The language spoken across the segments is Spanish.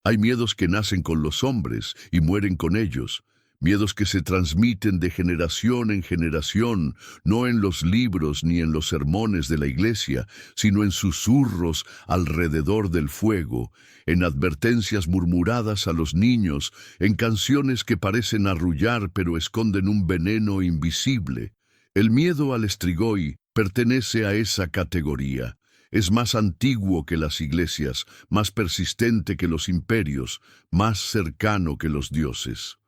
Hay miedos que nacen con los hombres y mueren con ellos, miedos que se transmiten de generación en generación, no en los libros ni en los sermones de la iglesia, sino en susurros alrededor del fuego, en advertencias murmuradas a los niños, en canciones que parecen arrullar pero esconden un veneno invisible. El miedo al estrigoi pertenece a esa categoría. Es más antiguo que las iglesias, más persistente que los imperios, más cercano que los dioses.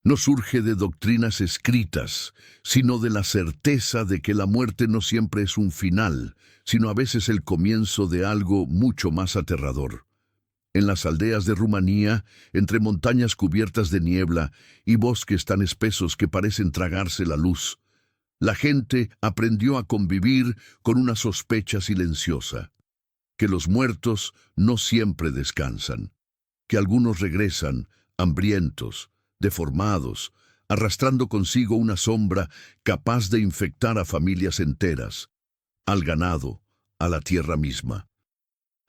No surge de doctrinas escritas, sino de la certeza de que la muerte no siempre es un final, sino a veces el comienzo de algo mucho más aterrador. En las aldeas de Rumanía, entre montañas cubiertas de niebla y bosques tan espesos que parecen tragarse la luz, la gente aprendió a convivir con una sospecha silenciosa, que los muertos no siempre descansan, que algunos regresan hambrientos, deformados, arrastrando consigo una sombra capaz de infectar a familias enteras, al ganado, a la tierra misma.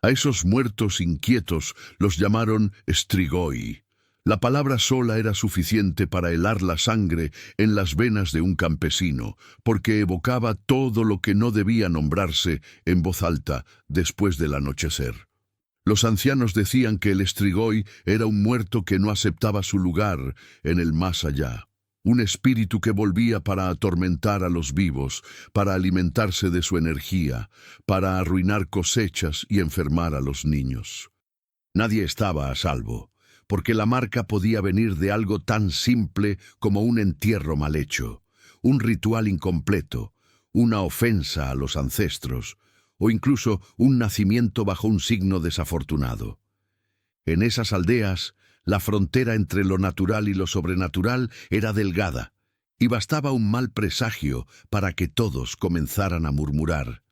A esos muertos inquietos los llamaron strigoi. La palabra sola era suficiente para helar la sangre en las venas de un campesino, porque evocaba todo lo que no debía nombrarse en voz alta después del anochecer. Los ancianos decían que el strigoi era un muerto que no aceptaba su lugar en el más allá, un espíritu que volvía para atormentar a los vivos, para alimentarse de su energía, para arruinar cosechas y enfermar a los niños. Nadie estaba a salvo, porque la marca podía venir de algo tan simple como un entierro mal hecho, un ritual incompleto, una ofensa a los ancestros, o incluso un nacimiento bajo un signo desafortunado. En esas aldeas, la frontera entre lo natural y lo sobrenatural era delgada, y bastaba un mal presagio para que todos comenzaran a murmurar: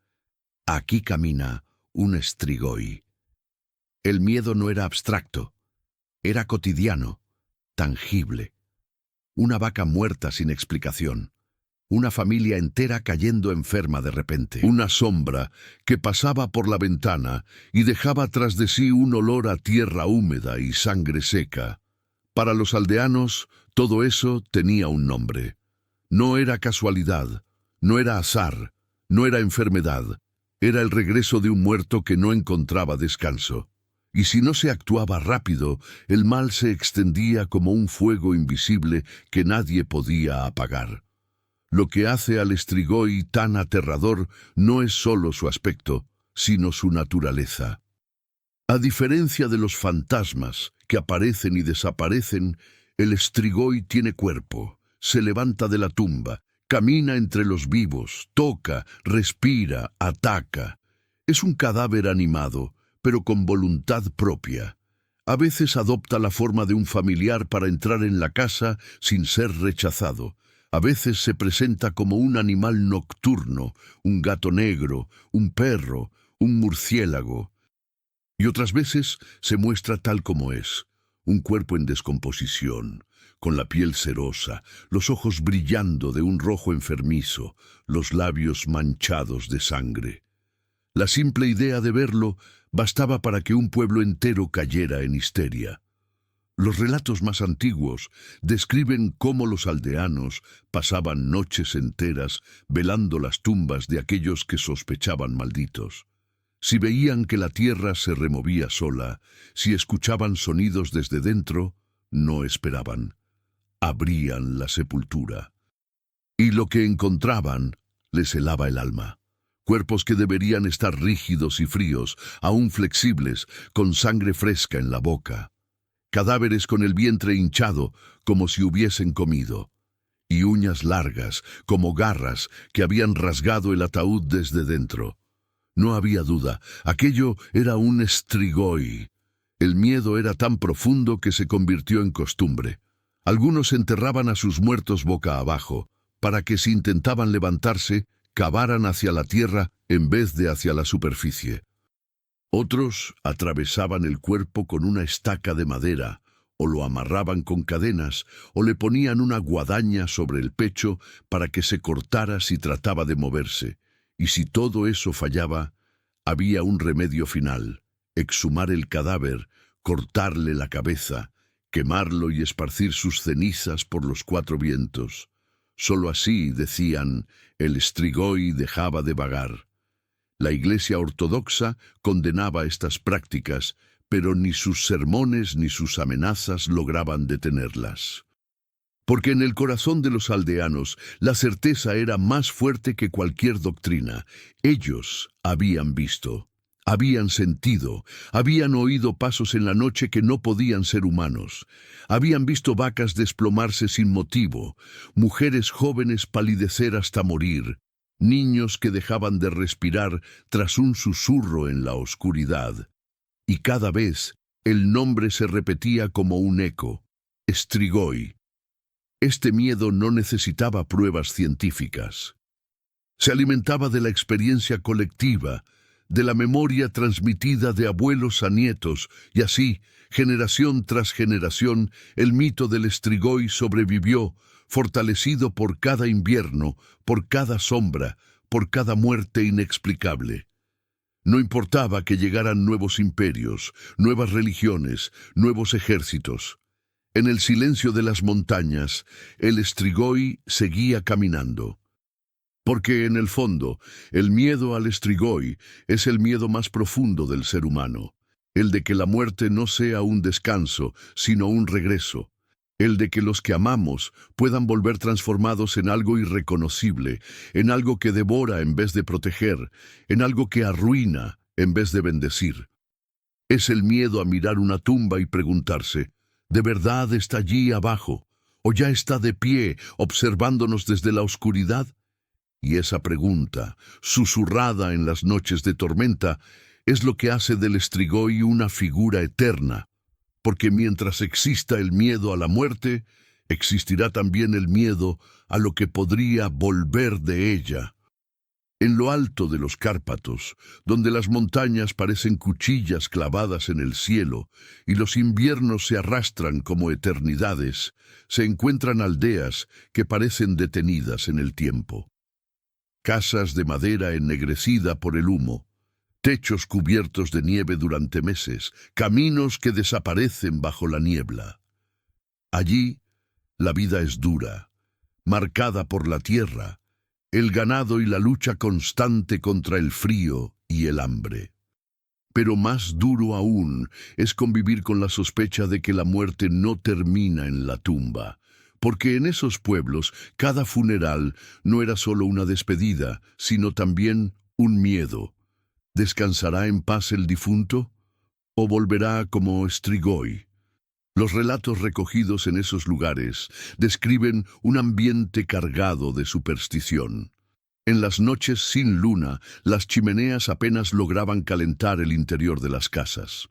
«Aquí camina un strigoi». El miedo no era abstracto, era cotidiano, tangible. Una vaca muerta sin explicación. Una familia entera cayendo enferma de repente. Una sombra que pasaba por la ventana y dejaba tras de sí un olor a tierra húmeda y sangre seca. Para los aldeanos, todo eso tenía un nombre. No era casualidad, no era azar, no era enfermedad. Era el regreso de un muerto que no encontraba descanso. Y si no se actuaba rápido, el mal se extendía como un fuego invisible que nadie podía apagar. Lo que hace al strigoi tan aterrador no es solo su aspecto, sino su naturaleza. A diferencia de los fantasmas que aparecen y desaparecen, el strigoi tiene cuerpo, se levanta de la tumba, camina entre los vivos, toca, respira, ataca. Es un cadáver animado, pero con voluntad propia. A veces adopta la forma de un familiar para entrar en la casa sin ser rechazado. A veces se presenta como un animal nocturno, un gato negro, un perro, un murciélago. Y otras veces se muestra tal como es, un cuerpo en descomposición, con la piel cerosa, los ojos brillando de un rojo enfermizo, los labios manchados de sangre. La simple idea de verlo bastaba para que un pueblo entero cayera en histeria. Los relatos más antiguos describen cómo los aldeanos pasaban noches enteras velando las tumbas de aquellos que sospechaban malditos. Si veían que la tierra se removía sola, si escuchaban sonidos desde dentro, no esperaban. Abrían la sepultura. Y lo que encontraban les helaba el alma. Cuerpos que deberían estar rígidos y fríos, aún flexibles, con sangre fresca en la boca. Cadáveres con el vientre hinchado, como si hubiesen comido, y uñas largas, como garras, que habían rasgado el ataúd desde dentro. No había duda, aquello era un strigoi. El miedo era tan profundo que se convirtió en costumbre. Algunos enterraban a sus muertos boca abajo, para que si intentaban levantarse, cavaran hacia la tierra en vez de hacia la superficie. Otros atravesaban el cuerpo con una estaca de madera, o lo amarraban con cadenas, o le ponían una guadaña sobre el pecho para que se cortara si trataba de moverse. Y si todo eso fallaba, había un remedio final: exhumar el cadáver cortarle la cabeza, quemarlo y esparcir sus cenizas por los cuatro vientos. Solo así, decían, el Strigoi dejaba de vagar. La Iglesia ortodoxa condenaba estas prácticas, pero ni sus sermones ni sus amenazas lograban detenerlas. Porque en el corazón de los aldeanos la certeza era más fuerte que cualquier doctrina. Ellos habían visto, habían sentido, habían oído pasos en la noche que no podían ser humanos. Habían visto vacas desplomarse sin motivo, mujeres jóvenes palidecer hasta morir, niños que dejaban de respirar tras un susurro en la oscuridad. Y cada vez el nombre se repetía como un eco: Strigoi. Este miedo no necesitaba pruebas científicas. Se alimentaba de la experiencia colectiva, de la memoria transmitida de abuelos a nietos, y así, generación tras generación, el mito del Strigoi sobrevivió, fortalecido por cada invierno, por cada sombra, por cada muerte inexplicable. No importaba que llegaran nuevos imperios, nuevas religiones, nuevos ejércitos. En el silencio de las montañas, el Strigoi seguía caminando. Porque en el fondo, el miedo al Strigoi es el miedo más profundo del ser humano, el de que la muerte no sea un descanso, sino un regreso, el de que los que amamos puedan volver transformados en algo irreconocible, en algo que devora en vez de proteger, en algo que arruina en vez de bendecir. Es el miedo a mirar una tumba y preguntarse: ¿de verdad está allí abajo? ¿O ya está de pie, observándonos desde la oscuridad? Y esa pregunta, susurrada en las noches de tormenta, es lo que hace del Strigoi una figura eterna, porque mientras exista el miedo a la muerte, existirá también el miedo a lo que podría volver de ella. En lo alto de los Cárpatos, donde las montañas parecen cuchillas clavadas en el cielo y los inviernos se arrastran como eternidades, se encuentran aldeas que parecen detenidas en el tiempo. Casas de madera ennegrecida por el humo, techos cubiertos de nieve durante meses, caminos que desaparecen bajo la niebla. Allí, la vida es dura, marcada por la tierra, el ganado y la lucha constante contra el frío y el hambre. Pero más duro aún es convivir con la sospecha de que la muerte no termina en la tumba, porque en esos pueblos cada funeral no era solo una despedida, sino también un miedo. ¿Descansará en paz el difunto? ¿O volverá como Strigoi? Los relatos recogidos en esos lugares describen un ambiente cargado de superstición. En las noches sin luna, las chimeneas apenas lograban calentar el interior de las casas.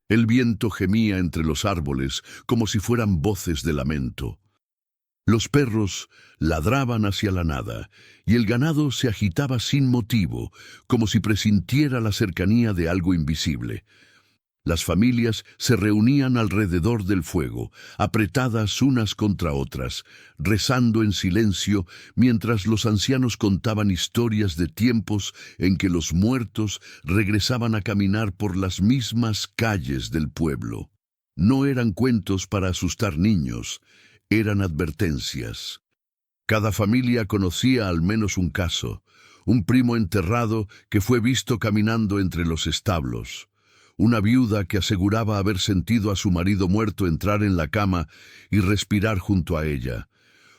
El viento gemía entre los árboles como si fueran voces de lamento. Los perros ladraban hacia la nada, y el ganado se agitaba sin motivo, como si presintiera la cercanía de algo invisible. Las familias se reunían alrededor del fuego, apretadas unas contra otras, rezando en silencio mientras los ancianos contaban historias de tiempos en que los muertos regresaban a caminar por las mismas calles del pueblo. No eran cuentos para asustar niños, eran advertencias. Cada familia conocía al menos un caso, un primo enterrado que fue visto caminando entre los establos, una viuda que aseguraba haber sentido a su marido muerto entrar en la cama y respirar junto a ella,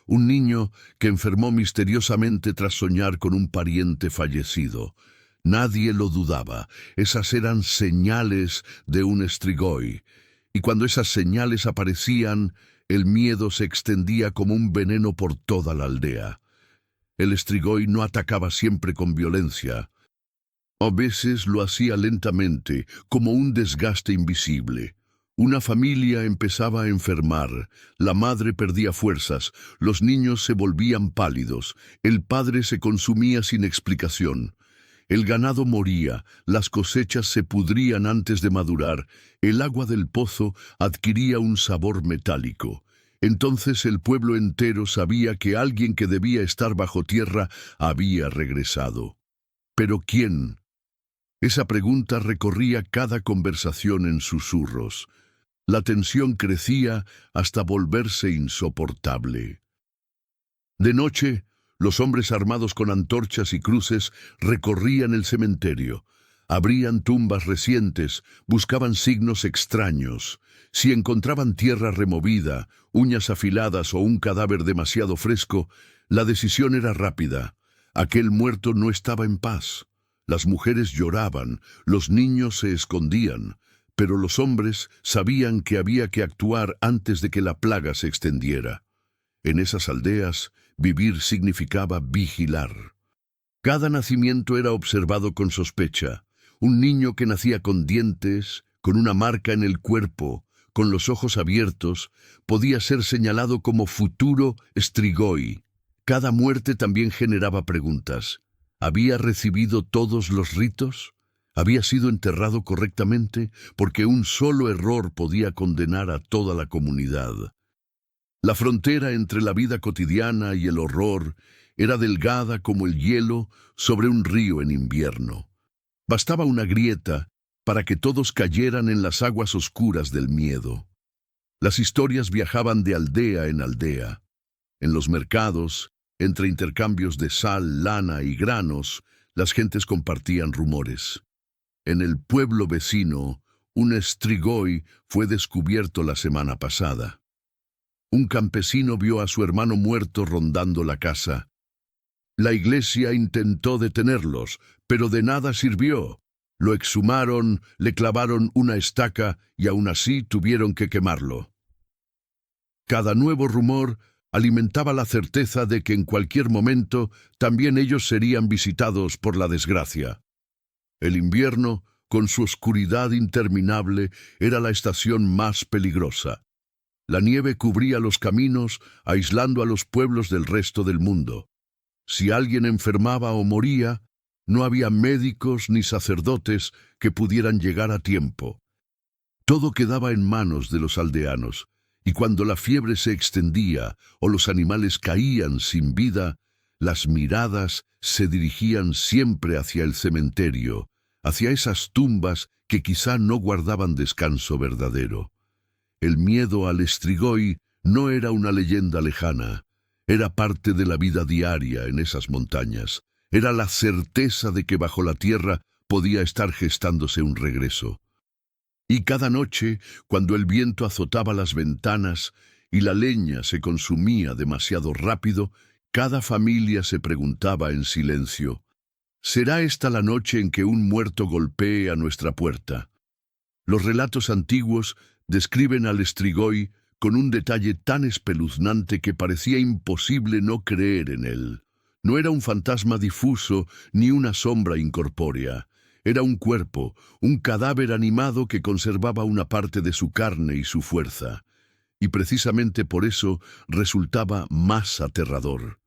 un niño que enfermó misteriosamente tras soñar con un pariente fallecido. Nadie lo dudaba, esas eran señales de un Strigoi, y cuando esas señales aparecían, el miedo se extendía como un veneno por toda la aldea. El Strigoi no atacaba siempre con violencia. A veces lo hacía lentamente, como un desgaste invisible. Una familia empezaba a enfermar, la madre perdía fuerzas, los niños se volvían pálidos, el padre se consumía sin explicación. El ganado moría, las cosechas se pudrían antes de madurar, el agua del pozo adquiría un sabor metálico. Entonces el pueblo entero sabía que alguien que debía estar bajo tierra había regresado. ¿Pero quién? Esa pregunta recorría cada conversación en susurros. La tensión crecía hasta volverse insoportable. De noche, los hombres armados con antorchas y cruces recorrían el cementerio. Abrían tumbas recientes, buscaban signos extraños. Si encontraban tierra removida, uñas afiladas o un cadáver demasiado fresco, la decisión era rápida. Aquel muerto no estaba en paz. Las mujeres lloraban, los niños se escondían, pero los hombres sabían que había que actuar antes de que la plaga se extendiera. En esas aldeas, vivir significaba vigilar. Cada nacimiento era observado con sospecha. Un niño que nacía con dientes, con una marca en el cuerpo, con los ojos abiertos, podía ser señalado como futuro Strigoi. Cada muerte también generaba preguntas. ¿Había recibido todos los ritos? ¿Había sido enterrado correctamente? Porque un solo error podía condenar a toda la comunidad. La frontera entre la vida cotidiana y el horror era delgada como el hielo sobre un río en invierno. Bastaba una grieta para que todos cayeran en las aguas oscuras del miedo. Las historias viajaban de aldea en aldea. En los mercados, entre intercambios de sal, lana y granos, las gentes compartían rumores. En el pueblo vecino, un Strigoi fue descubierto la semana pasada. Un campesino vio a su hermano muerto rondando la casa. La iglesia intentó detenerlos, pero de nada sirvió. Lo exhumaron, le clavaron una estaca y aún así tuvieron que quemarlo. Cada nuevo rumor alimentaba la certeza de que en cualquier momento también ellos serían visitados por la desgracia. El invierno, con su oscuridad interminable, era la estación más peligrosa. La nieve cubría los caminos, aislando a los pueblos del resto del mundo. Si alguien enfermaba o moría, no había médicos ni sacerdotes que pudieran llegar a tiempo. Todo quedaba en manos de los aldeanos, y cuando la fiebre se extendía o los animales caían sin vida, las miradas se dirigían siempre hacia el cementerio, hacia esas tumbas que quizá no guardaban descanso verdadero. El miedo al Strigoi no era una leyenda lejana, era parte de la vida diaria en esas montañas. Era la certeza de que bajo la tierra podía estar gestándose un regreso. Y cada noche, cuando el viento azotaba las ventanas y la leña se consumía demasiado rápido, cada familia se preguntaba en silencio: ¿será esta la noche en que un muerto golpee a nuestra puerta? Los relatos antiguos describen al Strigoi con un detalle tan espeluznante que parecía imposible no creer en él. No era un fantasma difuso ni una sombra incorpórea. Era un cuerpo, un cadáver animado que conservaba una parte de su carne y su fuerza. Y precisamente por eso resultaba más aterrador.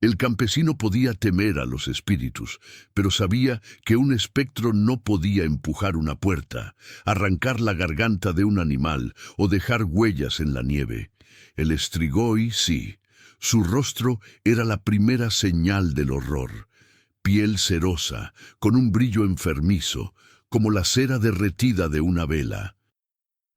El campesino podía temer a los espíritus, pero sabía que un espectro no podía empujar una puerta, arrancar la garganta de un animal o dejar huellas en la nieve. El Strigoi, sí. Su rostro era la primera señal del horror. Piel cerosa, con un brillo enfermizo, como la cera derretida de una vela.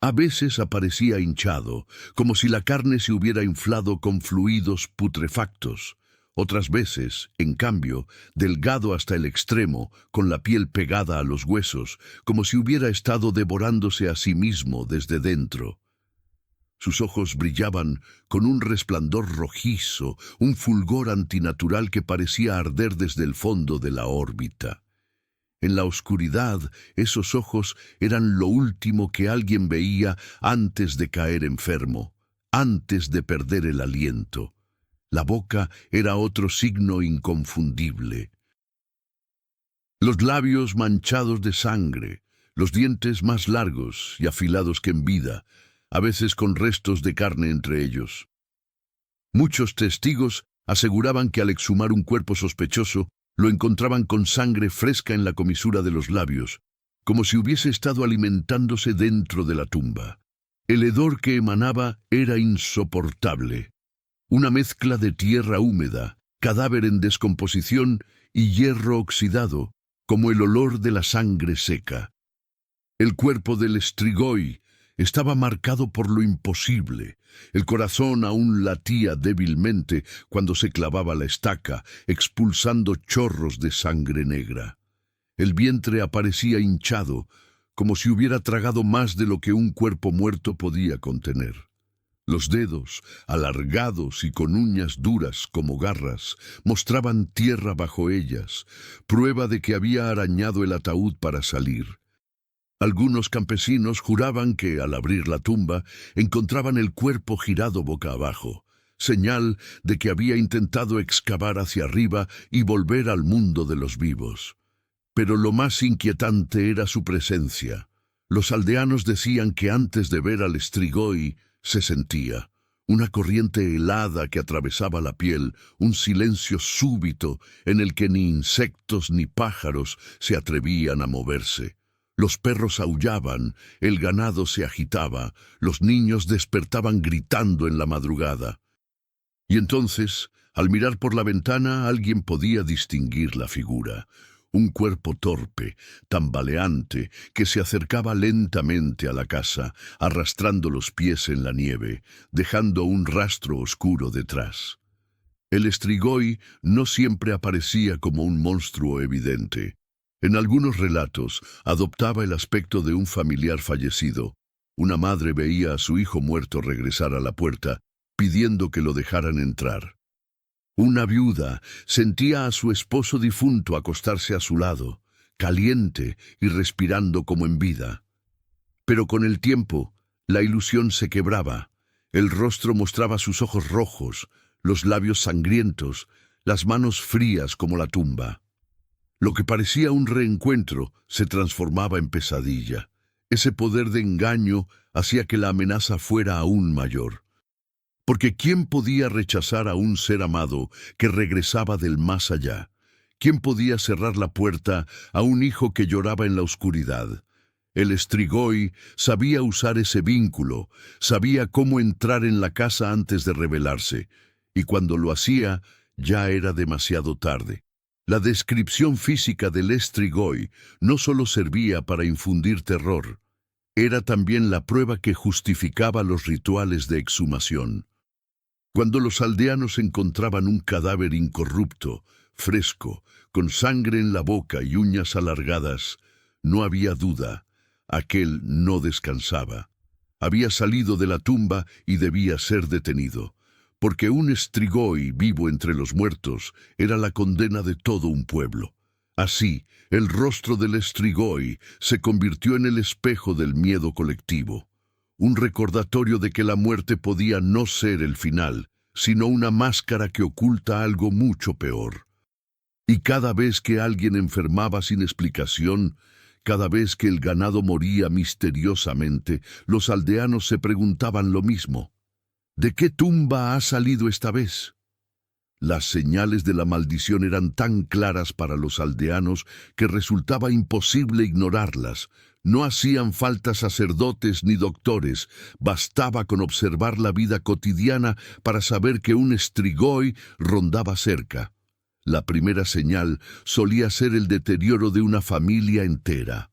A veces aparecía hinchado, como si la carne se hubiera inflado con fluidos putrefactos. Otras veces, en cambio, delgado hasta el extremo, con la piel pegada a los huesos, como si hubiera estado devorándose a sí mismo desde dentro. Sus ojos brillaban con un resplandor rojizo, un fulgor antinatural que parecía arder desde el fondo de la órbita. En la oscuridad, esos ojos eran lo último que alguien veía antes de caer enfermo, antes de perder el aliento. La boca era otro signo inconfundible. Los labios manchados de sangre, los dientes más largos y afilados que en vida, a veces con restos de carne entre ellos. Muchos testigos aseguraban que al exhumar un cuerpo sospechoso, lo encontraban con sangre fresca en la comisura de los labios, como si hubiese estado alimentándose dentro de la tumba. El hedor que emanaba era insoportable. Una mezcla de tierra húmeda, cadáver en descomposición y hierro oxidado, como el olor de la sangre seca. El cuerpo del Strigoi estaba marcado por lo imposible. El corazón aún latía débilmente cuando se clavaba la estaca, expulsando chorros de sangre negra. El vientre aparecía hinchado, como si hubiera tragado más de lo que un cuerpo muerto podía contener. Los dedos, alargados y con uñas duras como garras, mostraban tierra bajo ellas, prueba de que había arañado el ataúd para salir. Algunos campesinos juraban que, al abrir la tumba, encontraban el cuerpo girado boca abajo, señal de que había intentado excavar hacia arriba y volver al mundo de los vivos. Pero lo más inquietante era su presencia. Los aldeanos decían que antes de ver al Strigoi se sentía una corriente helada que atravesaba la piel, un silencio súbito en el que ni insectos ni pájaros se atrevían a moverse. Los perros aullaban, el ganado se agitaba, los niños despertaban gritando en la madrugada. Y entonces, al mirar por la ventana, alguien podía distinguir la figura. Un cuerpo torpe, tambaleante, que se acercaba lentamente a la casa, arrastrando los pies en la nieve, dejando un rastro oscuro detrás. El Strigoi no siempre aparecía como un monstruo evidente. En algunos relatos adoptaba el aspecto de un familiar fallecido. Una madre veía a su hijo muerto regresar a la puerta, pidiendo que lo dejaran entrar. Una viuda sentía a su esposo difunto acostarse a su lado, caliente y respirando como en vida. Pero con el tiempo, la ilusión se quebraba. El rostro mostraba sus ojos rojos, los labios sangrientos, las manos frías como la tumba. Lo que parecía un reencuentro se transformaba en pesadilla. Ese poder de engaño hacía que la amenaza fuera aún mayor. Porque ¿quién podía rechazar a un ser amado que regresaba del más allá? ¿Quién podía cerrar la puerta a un hijo que lloraba en la oscuridad? El Strigoi sabía usar ese vínculo, sabía cómo entrar en la casa antes de rebelarse, y cuando lo hacía, ya era demasiado tarde. La descripción física del Strigoi no solo servía para infundir terror, era también la prueba que justificaba los rituales de exhumación. Cuando los aldeanos encontraban un cadáver incorrupto, fresco, con sangre en la boca y uñas alargadas, no había duda, aquel no descansaba. Había salido de la tumba y debía ser detenido. Porque un Strigoi vivo entre los muertos era la condena de todo un pueblo. Así, el rostro del Strigoi se convirtió en el espejo del miedo colectivo, un recordatorio de que la muerte podía no ser el final, sino una máscara que oculta algo mucho peor. Y cada vez que alguien enfermaba sin explicación, cada vez que el ganado moría misteriosamente, los aldeanos se preguntaban lo mismo. ¿De qué tumba ha salido esta vez? Las señales de la maldición eran tan claras para los aldeanos que resultaba imposible ignorarlas. No hacían falta sacerdotes ni doctores, bastaba con observar la vida cotidiana para saber que un Strigoi rondaba cerca. La primera señal solía ser el deterioro de una familia entera.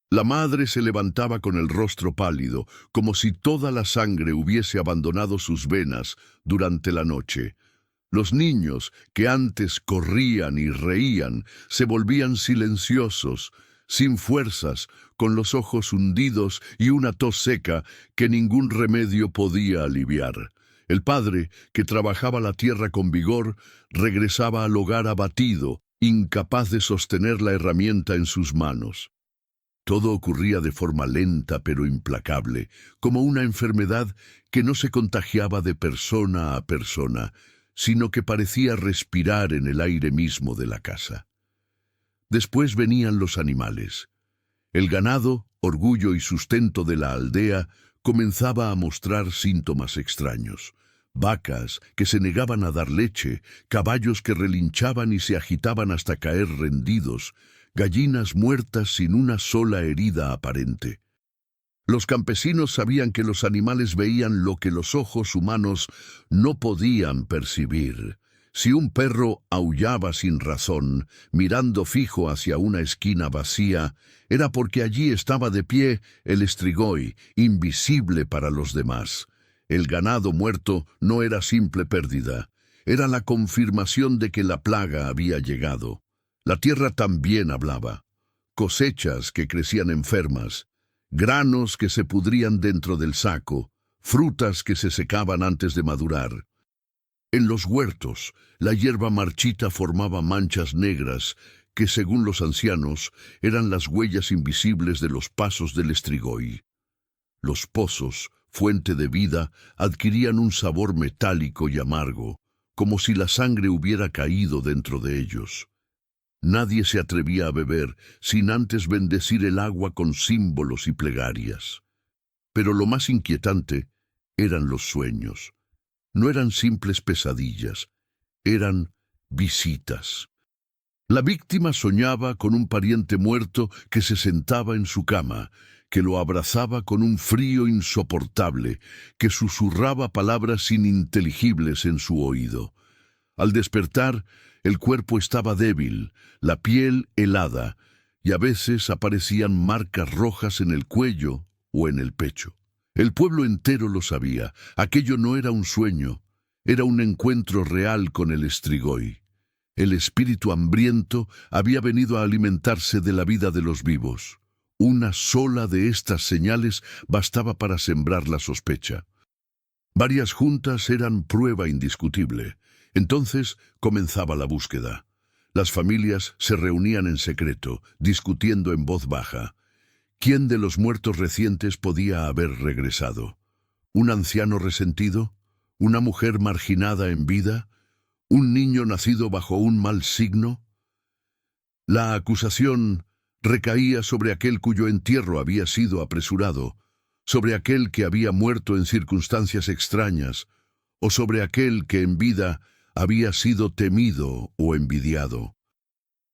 La madre se levantaba con el rostro pálido, como si toda la sangre hubiese abandonado sus venas durante la noche. Los niños, que antes corrían y reían, se volvían silenciosos, sin fuerzas, con los ojos hundidos y una tos seca que ningún remedio podía aliviar. El padre, que trabajaba la tierra con vigor, regresaba al hogar abatido, incapaz de sostener la herramienta en sus manos. Todo ocurría de forma lenta pero implacable, como una enfermedad que no se contagiaba de persona a persona, sino que parecía respirar en el aire mismo de la casa. Después venían los animales. El ganado, orgullo y sustento de la aldea, comenzaba a mostrar síntomas extraños. Vacas que se negaban a dar leche, caballos que relinchaban y se agitaban hasta caer rendidos, gallinas muertas sin una sola herida aparente. Los campesinos sabían que los animales veían lo que los ojos humanos no podían percibir. Si un perro aullaba sin razón, mirando fijo hacia una esquina vacía, era porque allí estaba de pie el Strigoi, invisible para los demás. El ganado muerto no era simple pérdida, era la confirmación de que la plaga había llegado. La tierra también hablaba. Cosechas que crecían enfermas, granos que se pudrían dentro del saco, frutas que se secaban antes de madurar. En los huertos, la hierba marchita formaba manchas negras que, según los ancianos, eran las huellas invisibles de los pasos del Strigoi. Los pozos, fuente de vida, adquirían un sabor metálico y amargo, como si la sangre hubiera caído dentro de ellos. Nadie se atrevía a beber sin antes bendecir el agua con símbolos y plegarias. Pero lo más inquietante eran los sueños. No eran simples pesadillas, eran visitas. La víctima soñaba con un pariente muerto que se sentaba en su cama, que lo abrazaba con un frío insoportable, que susurraba palabras ininteligibles en su oído. Al despertar, el cuerpo estaba débil, la piel helada, y a veces aparecían marcas rojas en el cuello o en el pecho. El pueblo entero lo sabía, aquello no era un sueño, era un encuentro real con el Strigoi. El espíritu hambriento había venido a alimentarse de la vida de los vivos. Una sola de estas señales bastaba para sembrar la sospecha. Varias juntas eran prueba indiscutible. Entonces comenzaba la búsqueda. Las familias se reunían en secreto, discutiendo en voz baja. ¿Quién de los muertos recientes podía haber regresado? ¿Un anciano resentido? ¿Una mujer marginada en vida? ¿Un niño nacido bajo un mal signo? La acusación recaía sobre aquel cuyo entierro había sido apresurado, sobre aquel que había muerto en circunstancias extrañas, o sobre aquel que en vida había sido temido o envidiado.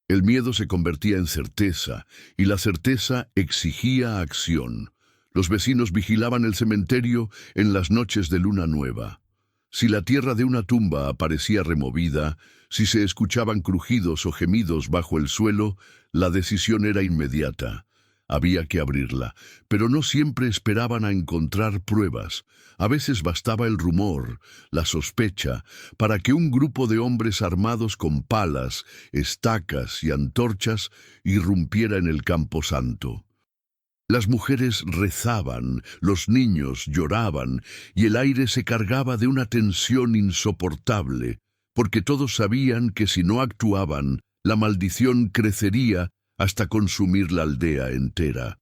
El miedo se convertía en certeza, y la certeza exigía acción. Los vecinos vigilaban el cementerio en las noches de luna nueva. Si la tierra de una tumba aparecía removida, si se escuchaban crujidos o gemidos bajo el suelo, la decisión era inmediata. Había que abrirla, pero no siempre esperaban a encontrar pruebas. A veces bastaba el rumor, la sospecha, para que un grupo de hombres armados con palas, estacas y antorchas irrumpiera en el camposanto. Las mujeres rezaban, los niños lloraban, y el aire se cargaba de una tensión insoportable, porque todos sabían que si no actuaban, la maldición crecería hasta consumir la aldea entera.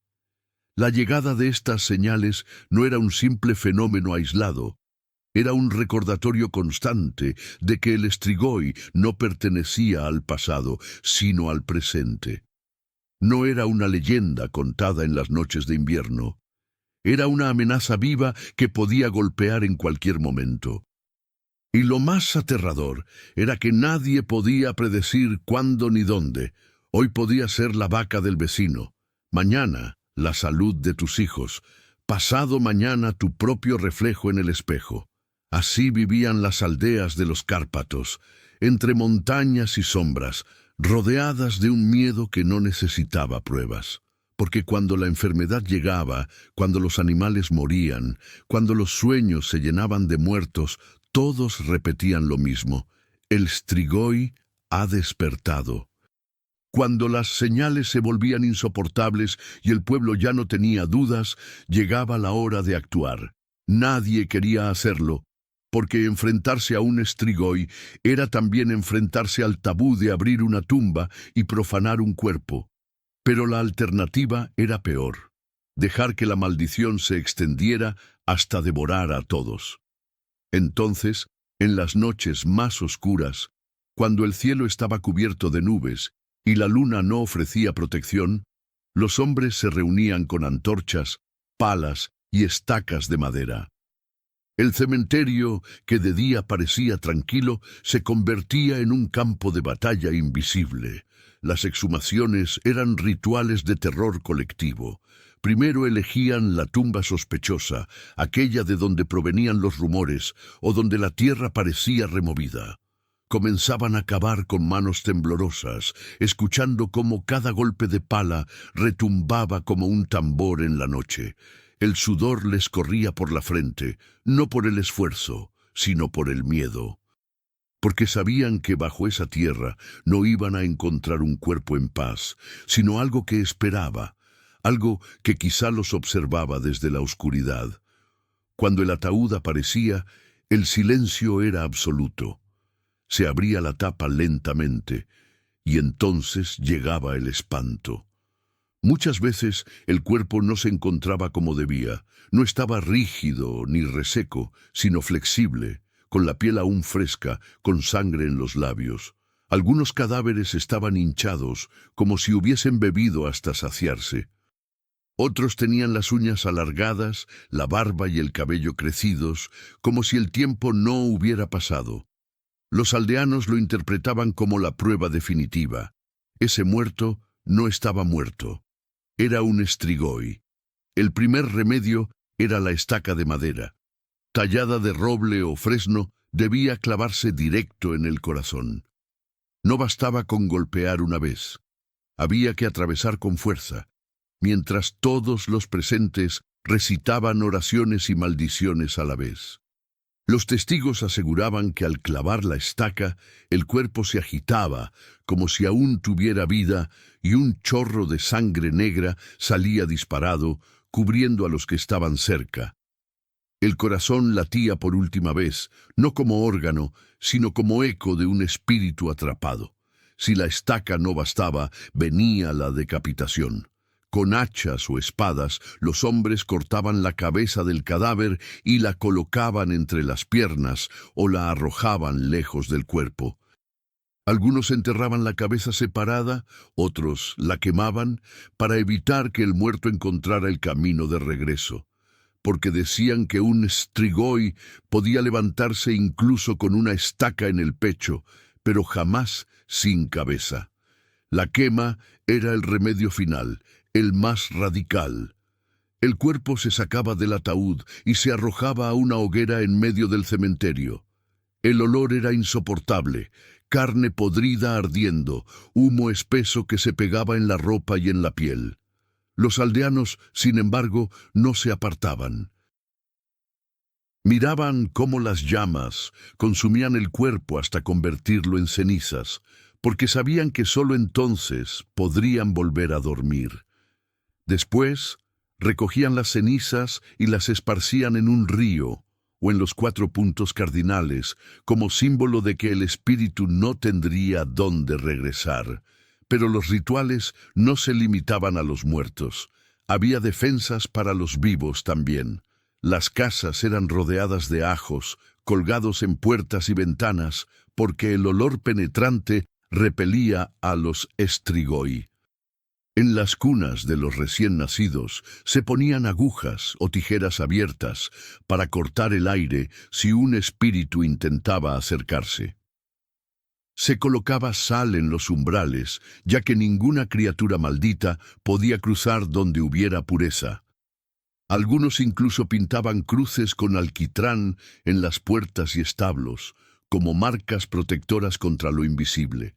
La llegada de estas señales no era un simple fenómeno aislado, era un recordatorio constante de que el Strigoi no pertenecía al pasado, sino al presente. No era una leyenda contada en las noches de invierno, era una amenaza viva que podía golpear en cualquier momento. Y lo más aterrador era que nadie podía predecir cuándo ni dónde. Hoy podía ser la vaca del vecino, mañana la salud de tus hijos, pasado mañana tu propio reflejo en el espejo. Así vivían las aldeas de los Cárpatos, entre montañas y sombras, rodeadas de un miedo que no necesitaba pruebas. Porque cuando la enfermedad llegaba, cuando los animales morían, cuando los sueños se llenaban de muertos, todos repetían lo mismo: el Strigoi ha despertado. Cuando las señales se volvían insoportables y el pueblo ya no tenía dudas, llegaba la hora de actuar. Nadie quería hacerlo, porque enfrentarse a un Strigoi era también enfrentarse al tabú de abrir una tumba y profanar un cuerpo. Pero la alternativa era peor: dejar que la maldición se extendiera hasta devorar a todos. Entonces, en las noches más oscuras, cuando el cielo estaba cubierto de nubes y la luna no ofrecía protección, los hombres se reunían con antorchas, palas y estacas de madera. El cementerio, que de día parecía tranquilo, se convertía en un campo de batalla invisible. Las exhumaciones eran rituales de terror colectivo. Primero elegían la tumba sospechosa, aquella de donde provenían los rumores o donde la tierra parecía removida. comenzaban a cavar con manos temblorosas, escuchando cómo cada golpe de pala retumbaba como un tambor en la noche. El sudor les corría por la frente, no por el esfuerzo, sino por el miedo. Porque sabían que bajo esa tierra no iban a encontrar un cuerpo en paz, sino algo que esperaba, algo que quizá los observaba desde la oscuridad. Cuando el ataúd aparecía, el silencio era absoluto. Se abría la tapa lentamente, y entonces llegaba el espanto. Muchas veces el cuerpo no se encontraba como debía, no estaba rígido ni reseco, sino flexible, con la piel aún fresca, con sangre en los labios. Algunos cadáveres estaban hinchados, como si hubiesen bebido hasta saciarse. Otros tenían las uñas alargadas, la barba y el cabello crecidos, como si el tiempo no hubiera pasado. Los aldeanos lo interpretaban como la prueba definitiva. Ese muerto no estaba muerto. Era un strigoi. El primer remedio era la estaca de madera. Tallada de roble o fresno, debía clavarse directo en el corazón. No bastaba con golpear una vez. Había que atravesar con fuerza, mientras todos los presentes recitaban oraciones y maldiciones a la vez. Los testigos aseguraban que al clavar la estaca, el cuerpo se agitaba, como si aún tuviera vida, y un chorro de sangre negra salía disparado, cubriendo a los que estaban cerca. El corazón latía por última vez, no como órgano, sino como eco de un espíritu atrapado. Si la estaca no bastaba, venía la decapitación. Con hachas o espadas, los hombres cortaban la cabeza del cadáver y la colocaban entre las piernas o la arrojaban lejos del cuerpo. Algunos enterraban la cabeza separada, otros la quemaban para evitar que el muerto encontrara el camino de regreso, porque decían que un strigoi podía levantarse incluso con una estaca en el pecho, pero jamás sin cabeza. La quema era el remedio final, el más radical. El cuerpo se sacaba del ataúd y se arrojaba a una hoguera en medio del cementerio. El olor era insoportable, carne podrida ardiendo, humo espeso que se pegaba en la ropa y en la piel. Los aldeanos, sin embargo, no se apartaban. Miraban cómo las llamas consumían el cuerpo hasta convertirlo en cenizas, porque sabían que sólo entonces podrían volver a dormir. Después, recogían las cenizas y las esparcían en un río o en los 4 puntos cardinales, como símbolo de que el espíritu no tendría dónde regresar. Pero los rituales no se limitaban a los muertos. Había defensas para los vivos también. Las casas eran rodeadas de ajos, colgados en puertas y ventanas, porque el olor penetrante repelía a los strigoi. En las cunas de los recién nacidos se ponían agujas o tijeras abiertas para cortar el aire si un espíritu intentaba acercarse. Se colocaba sal en los umbrales, ya que ninguna criatura maldita podía cruzar donde hubiera pureza. Algunos incluso pintaban cruces con alquitrán en las puertas y establos, como marcas protectoras contra lo invisible.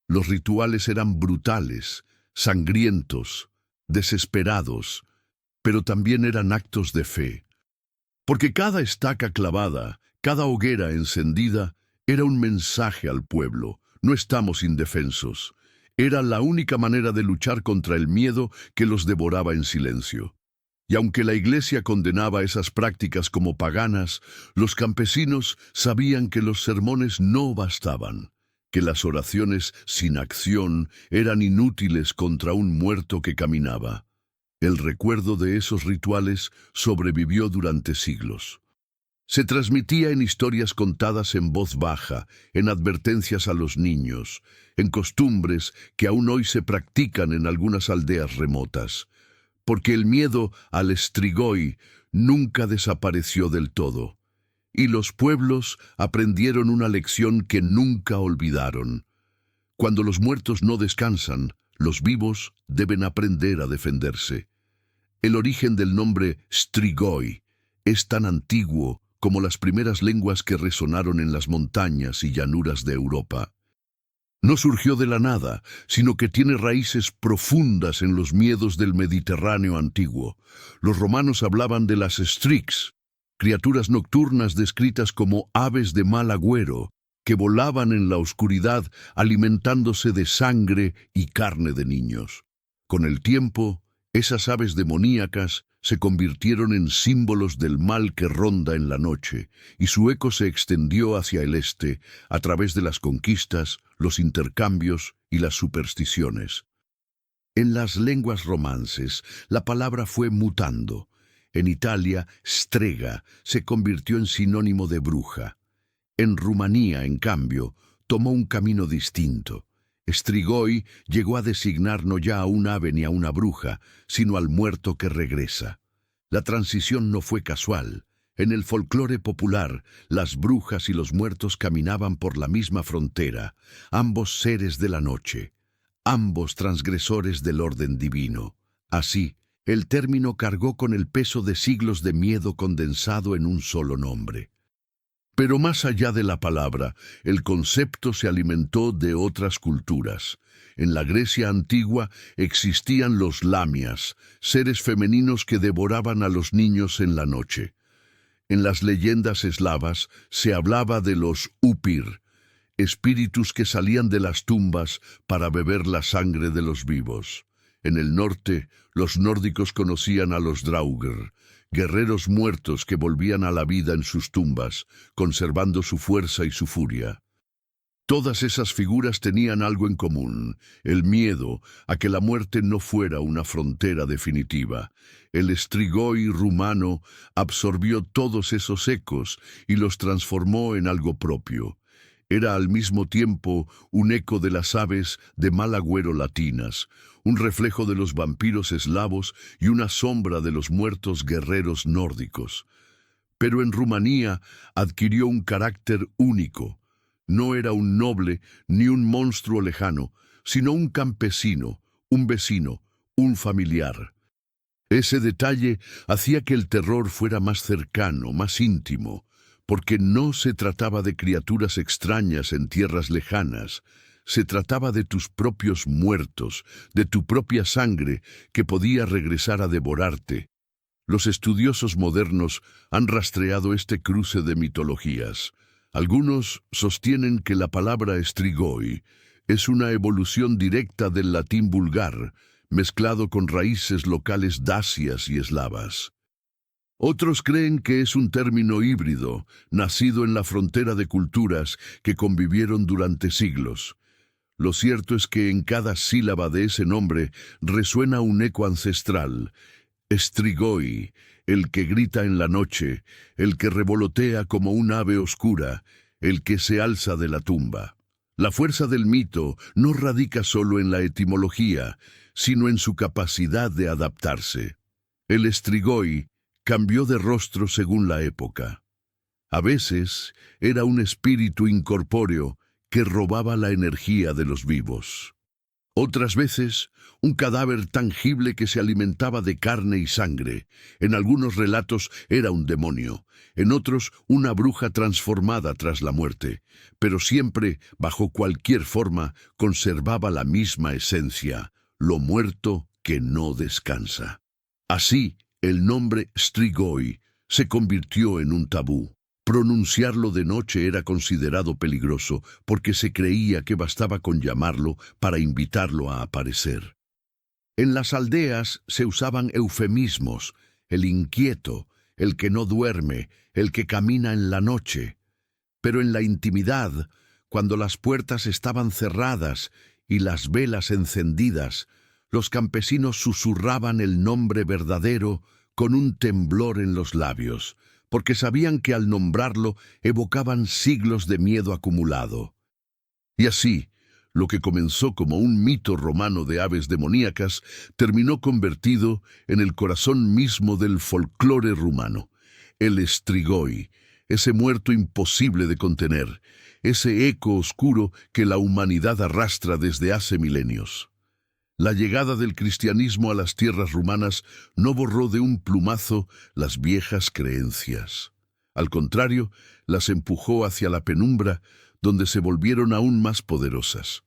Los rituales eran brutales, sangrientos, desesperados, pero también eran actos de fe. Porque cada estaca clavada, cada hoguera encendida, era un mensaje al pueblo: no estamos indefensos. Era la única manera de luchar contra el miedo que los devoraba en silencio. Y aunque la Iglesia condenaba esas prácticas como paganas, los campesinos sabían que los sermones no bastaban, que las oraciones sin acción eran inútiles contra un muerto que caminaba. El recuerdo de esos rituales sobrevivió durante siglos. Se transmitía en historias contadas en voz baja, en advertencias a los niños, en costumbres que aún hoy se practican en algunas aldeas remotas, porque el miedo al strigoi nunca desapareció del todo, y los pueblos aprendieron una lección que nunca olvidaron. Cuando los muertos no descansan, los vivos deben aprender a defenderse. El origen del nombre strigoi es tan antiguo como las primeras lenguas que resonaron en las montañas y llanuras de Europa. No surgió de la nada, sino que tiene raíces profundas en los miedos del Mediterráneo antiguo. Los romanos hablaban de las strix, criaturas nocturnas descritas como aves de mal agüero, que volaban en la oscuridad alimentándose de sangre y carne de niños. Con el tiempo, esas aves demoníacas se convirtieron en símbolos del mal que ronda en la noche, y su eco se extendió hacia el este a través de las conquistas, los intercambios y las supersticiones. En las lenguas romances, la palabra fue mutando. En Italia, strega se convirtió en sinónimo de bruja. En Rumanía, en cambio, tomó un camino distinto. Strigoi llegó a designar no ya a un ave ni a una bruja, sino al muerto que regresa. La transición no fue casual. En el folclore popular, las brujas y los muertos caminaban por la misma frontera, ambos seres de la noche, ambos transgresores del orden divino. Así, el término cargó con el peso de siglos de miedo condensado en un solo nombre. Pero más allá de la palabra, el concepto se alimentó de otras culturas. En la Grecia antigua existían los lamias, seres femeninos que devoraban a los niños en la noche. En las leyendas eslavas se hablaba de los upir, espíritus que salían de las tumbas para beber la sangre de los vivos. En el norte, los nórdicos conocían a los draugr, guerreros muertos que volvían a la vida en sus tumbas, conservando su fuerza y su furia. Todas esas figuras tenían algo en común, el miedo a que la muerte no fuera una frontera definitiva. El strigoi rumano absorbió todos esos ecos y los transformó en algo propio. Era al mismo tiempo un eco de las aves de mal agüero latinas, un reflejo de los vampiros eslavos y una sombra de los muertos guerreros nórdicos. Pero en Rumanía adquirió un carácter único. No era un noble ni un monstruo lejano, sino un campesino, un vecino, un familiar. Ese detalle hacía que el terror fuera más cercano, más íntimo, porque no se trataba de criaturas extrañas en tierras lejanas, se trataba de tus propios muertos, de tu propia sangre que podía regresar a devorarte. Los estudiosos modernos han rastreado este cruce de mitologías. Algunos sostienen que la palabra strigoi es una evolución directa del latín vulgar, mezclado con raíces locales dacias y eslavas. Otros creen que es un término híbrido, nacido en la frontera de culturas que convivieron durante siglos. Lo cierto es que en cada sílaba de ese nombre resuena un eco ancestral. Strigoi, el que grita en la noche, el que revolotea como un ave oscura, el que se alza de la tumba. La fuerza del mito no radica solo en la etimología, sino en su capacidad de adaptarse. El strigoi cambió de rostro según la época. A veces era un espíritu incorpóreo que robaba la energía de los vivos. Otras veces, un cadáver tangible que se alimentaba de carne y sangre. En algunos relatos era un demonio, en otros una bruja transformada tras la muerte, pero siempre, bajo cualquier forma, conservaba la misma esencia, lo muerto que no descansa. Así, el nombre strigoi se convirtió en un tabú. Pronunciarlo de noche era considerado peligroso porque se creía que bastaba con llamarlo para invitarlo a aparecer. En las aldeas se usaban eufemismos, el inquieto, el que no duerme, el que camina en la noche. Pero en la intimidad, cuando las puertas estaban cerradas y las velas encendidas, los campesinos susurraban el nombre verdadero con un temblor en los labios, porque sabían que al nombrarlo evocaban siglos de miedo acumulado. Y así, lo que comenzó como un mito romano de aves demoníacas terminó convertido en el corazón mismo del folclore rumano, el strigoi, ese muerto imposible de contener, ese eco oscuro que la humanidad arrastra desde hace milenios. La llegada del cristianismo a las tierras rumanas no borró de un plumazo las viejas creencias. Al contrario, las empujó hacia la penumbra, donde se volvieron aún más poderosas.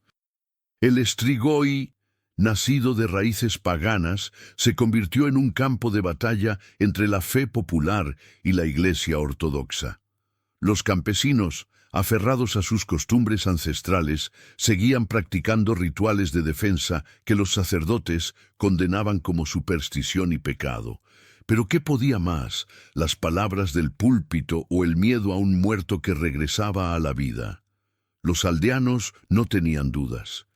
El Strigoi, nacido de raíces paganas, se convirtió en un campo de batalla entre la fe popular y la Iglesia ortodoxa. Los campesinos, aferrados a sus costumbres ancestrales, seguían practicando rituales de defensa que los sacerdotes condenaban como superstición y pecado. Pero ¿qué podía más, las palabras del púlpito o el miedo a un muerto que regresaba a la vida? Los aldeanos no tenían dudas.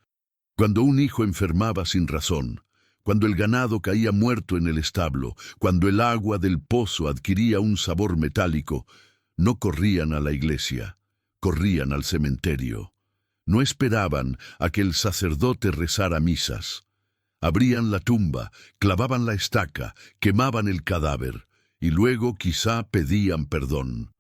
Cuando un hijo enfermaba sin razón, cuando el ganado caía muerto en el establo, cuando el agua del pozo adquiría un sabor metálico, no corrían a la iglesia, corrían al cementerio. No esperaban a que el sacerdote rezara misas. Abrían la tumba, clavaban la estaca, quemaban el cadáver, y luego quizá pedían perdón.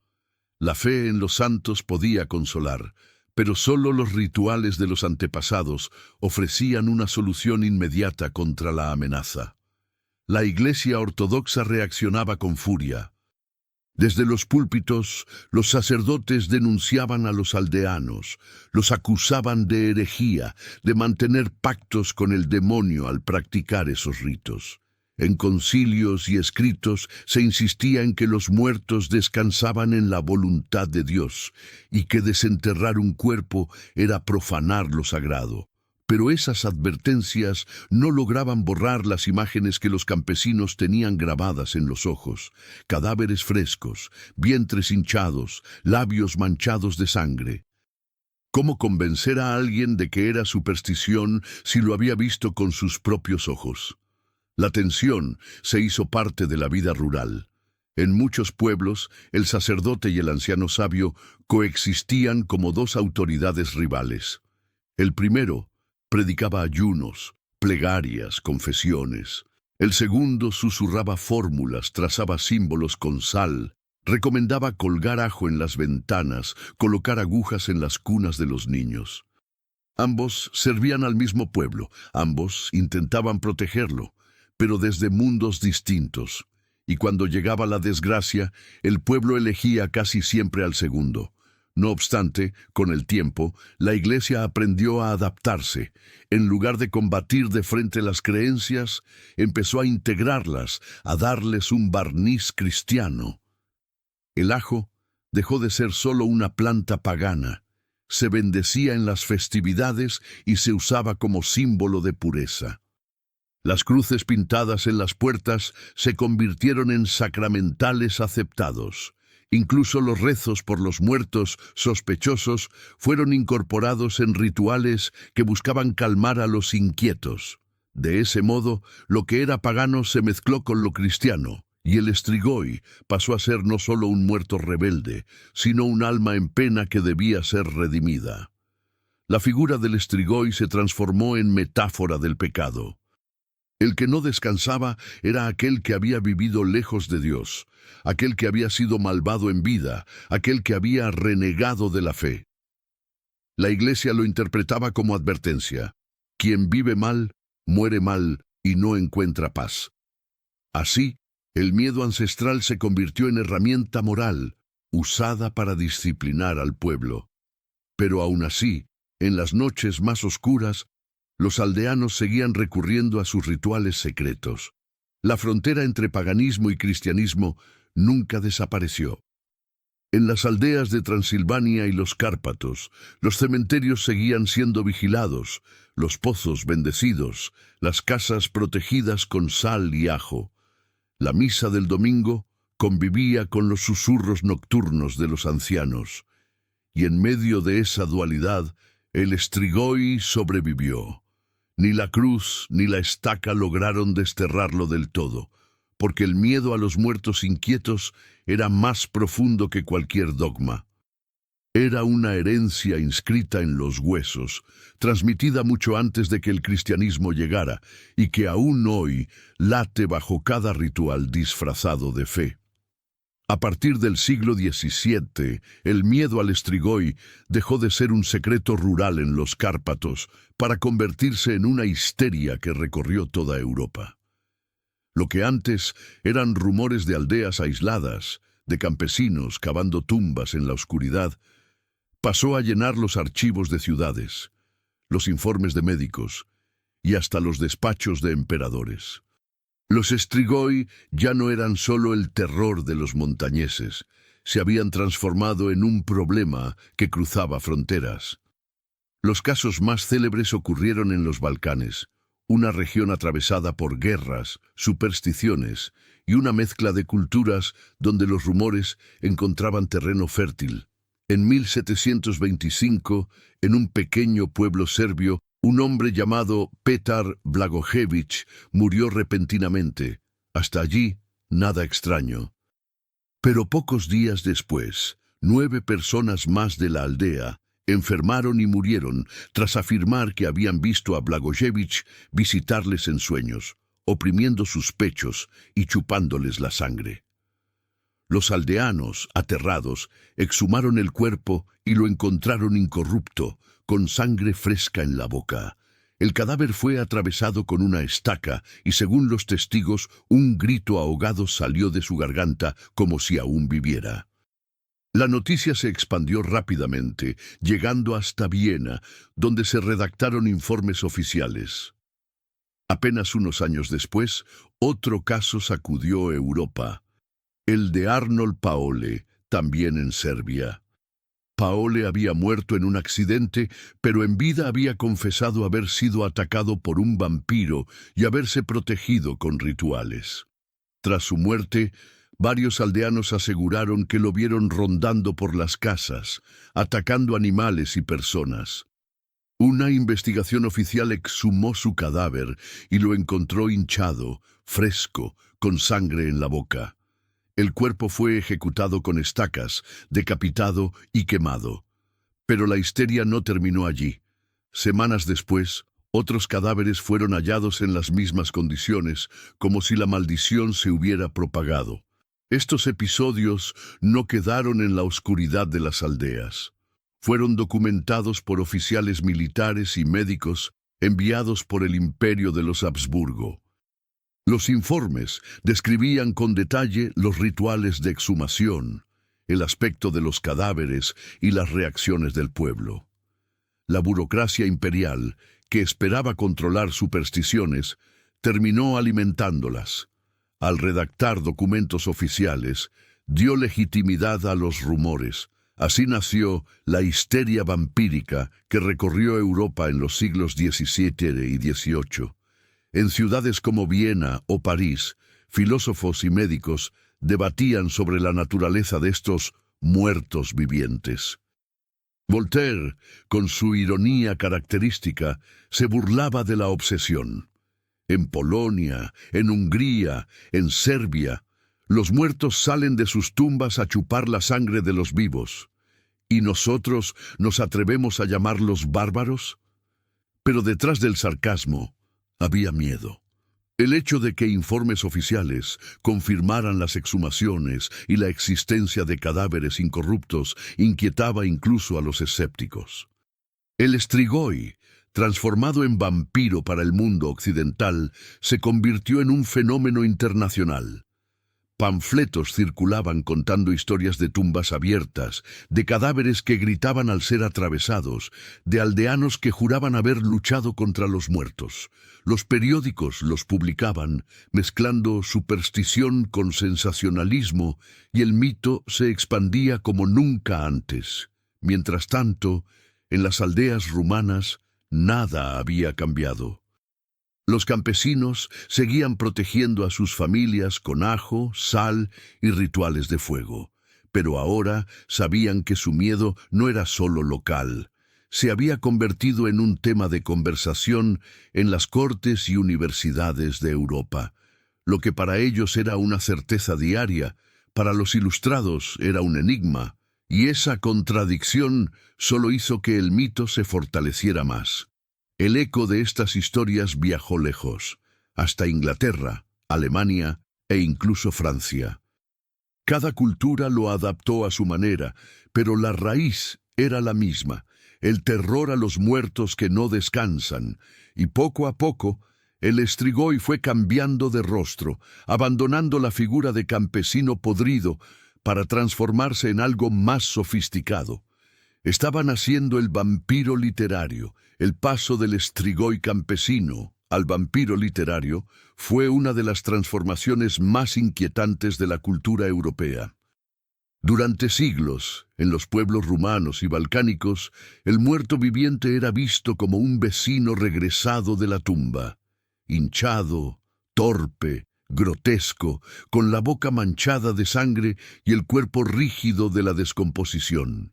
La fe en los santos podía consolar, pero solo los rituales de los antepasados ofrecían una solución inmediata contra la amenaza. La Iglesia ortodoxa reaccionaba con furia. Desde los púlpitos, los sacerdotes denunciaban a los aldeanos, los acusaban de herejía, de mantener pactos con el demonio al practicar esos ritos. En concilios y escritos se insistía en que los muertos descansaban en la voluntad de Dios y que desenterrar un cuerpo era profanar lo sagrado. Pero esas advertencias no lograban borrar las imágenes que los campesinos tenían grabadas en los ojos: cadáveres frescos, vientres hinchados, labios manchados de sangre. ¿Cómo convencer a alguien de que era superstición si lo había visto con sus propios ojos? La tensión se hizo parte de la vida rural. En muchos pueblos, el sacerdote y el anciano sabio coexistían como dos autoridades rivales. El primero predicaba ayunos, plegarias, confesiones. El segundo susurraba fórmulas, trazaba símbolos con sal, recomendaba colgar ajo en las ventanas, colocar agujas en las cunas de los niños. Ambos servían al mismo pueblo, ambos intentaban protegerlo, pero desde mundos distintos. Y cuando llegaba la desgracia, el pueblo elegía casi siempre al segundo. No obstante, con el tiempo, la Iglesia aprendió a adaptarse. En lugar de combatir de frente las creencias, empezó a integrarlas, a darles un barniz cristiano. El ajo dejó de ser solo una planta pagana. Se bendecía en las festividades y se usaba como símbolo de pureza. Las cruces pintadas en las puertas se convirtieron en sacramentales aceptados. Incluso los rezos por los muertos sospechosos fueron incorporados en rituales que buscaban calmar a los inquietos. De ese modo, lo que era pagano se mezcló con lo cristiano, y el Strigoi pasó a ser no solo un muerto rebelde, sino un alma en pena que debía ser redimida. La figura del Strigoi se transformó en metáfora del pecado. El que no descansaba era aquel que había vivido lejos de Dios, aquel que había sido malvado en vida, aquel que había renegado de la fe. La Iglesia lo interpretaba como advertencia: quien vive mal, muere mal y no encuentra paz. Así, el miedo ancestral se convirtió en herramienta moral, usada para disciplinar al pueblo. Pero aún así, en las noches más oscuras, los aldeanos seguían recurriendo a sus rituales secretos. La frontera entre paganismo y cristianismo nunca desapareció. En las aldeas de Transilvania y los Cárpatos, los cementerios seguían siendo vigilados, los pozos bendecidos, las casas protegidas con sal y ajo. La misa del domingo convivía con los susurros nocturnos de los ancianos. Y en medio de esa dualidad, el Strigoi sobrevivió. Ni la cruz ni la estaca lograron desterrarlo del todo, porque el miedo a los muertos inquietos era más profundo que cualquier dogma. Era una herencia inscrita en los huesos, transmitida mucho antes de que el cristianismo llegara, y que aún hoy late bajo cada ritual disfrazado de fe. A partir del siglo XVII, el miedo al Strigoi dejó de ser un secreto rural en los Cárpatos para convertirse en una histeria que recorrió toda Europa. Lo que antes eran rumores de aldeas aisladas, de campesinos cavando tumbas en la oscuridad, pasó a llenar los archivos de ciudades, los informes de médicos y hasta los despachos de emperadores. Los Strigoi ya no eran solo el terror de los montañeses, se habían transformado en un problema que cruzaba fronteras. Los casos más célebres ocurrieron en los Balcanes, una región atravesada por guerras, supersticiones y una mezcla de culturas donde los rumores encontraban terreno fértil. En 1725, en un pequeño pueblo serbio, un hombre llamado Petar Blagojević murió repentinamente. Hasta allí, nada extraño. Pero pocos días después, 9 personas más de la aldea enfermaron y murieron tras afirmar que habían visto a Blagojević visitarles en sueños, oprimiendo sus pechos y chupándoles la sangre. Los aldeanos, aterrados, exhumaron el cuerpo y lo encontraron incorrupto, con sangre fresca en la boca. El cadáver fue atravesado con una estaca y, según los testigos, un grito ahogado salió de su garganta como si aún viviera. La noticia se expandió rápidamente, llegando hasta Viena, donde se redactaron informes oficiales. Apenas unos años después, otro caso sacudió Europa, el de Arnold Paole, también en Serbia. Paole había muerto en un accidente, pero en vida había confesado haber sido atacado por un vampiro y haberse protegido con rituales. Tras su muerte, varios aldeanos aseguraron que lo vieron rondando por las casas, atacando animales y personas. Una investigación oficial exhumó su cadáver y lo encontró hinchado, fresco, con sangre en la boca. El cuerpo fue ejecutado con estacas, decapitado y quemado. Pero la histeria no terminó allí. Semanas después, otros cadáveres fueron hallados en las mismas condiciones, como si la maldición se hubiera propagado. Estos episodios no quedaron en la oscuridad de las aldeas. Fueron documentados por oficiales militares y médicos enviados por el Imperio de los Habsburgo. Los informes describían con detalle los rituales de exhumación, el aspecto de los cadáveres y las reacciones del pueblo. La burocracia imperial, que esperaba controlar supersticiones, terminó alimentándolas. Al redactar documentos oficiales, dio legitimidad a los rumores. Así nació la histeria vampírica que recorrió Europa en los siglos XVII y XVIII. En ciudades como Viena o París, filósofos y médicos debatían sobre la naturaleza de estos muertos vivientes. Voltaire, con su ironía característica, se burlaba de la obsesión. En Polonia, en Hungría, en Serbia, los muertos salen de sus tumbas a chupar la sangre de los vivos. ¿Y nosotros nos atrevemos a llamarlos bárbaros? Pero detrás del sarcasmo había miedo. El hecho de que informes oficiales confirmaran las exhumaciones y la existencia de cadáveres incorruptos inquietaba incluso a los escépticos. El Strigoi, transformado en vampiro para el mundo occidental, se convirtió en un fenómeno internacional. Panfletos circulaban contando historias de tumbas abiertas, de cadáveres que gritaban al ser atravesados, de aldeanos que juraban haber luchado contra los muertos. Los periódicos los publicaban, mezclando superstición con sensacionalismo, y el mito se expandía como nunca antes. Mientras tanto, en las aldeas rumanas, nada había cambiado. Los campesinos seguían protegiendo a sus familias con ajo, sal y rituales de fuego, pero ahora sabían que su miedo no era solo local. Se había convertido en un tema de conversación en las cortes y universidades de Europa. Lo que para ellos era una certeza diaria, para los ilustrados era un enigma, y esa contradicción solo hizo que el mito se fortaleciera más. El eco de estas historias viajó lejos, hasta Inglaterra, Alemania e incluso Francia. Cada cultura lo adaptó a su manera, pero la raíz era la misma, el terror a los muertos que no descansan, y poco a poco el Strigoi fue cambiando de rostro, abandonando la figura de campesino podrido para transformarse en algo más sofisticado. Estaba naciendo el vampiro literario. El paso del Strigoi campesino al vampiro literario fue una de las transformaciones más inquietantes de la cultura europea. Durante siglos, en los pueblos rumanos y balcánicos, el muerto viviente era visto como un vecino regresado de la tumba, hinchado, torpe, grotesco, con la boca manchada de sangre y el cuerpo rígido de la descomposición.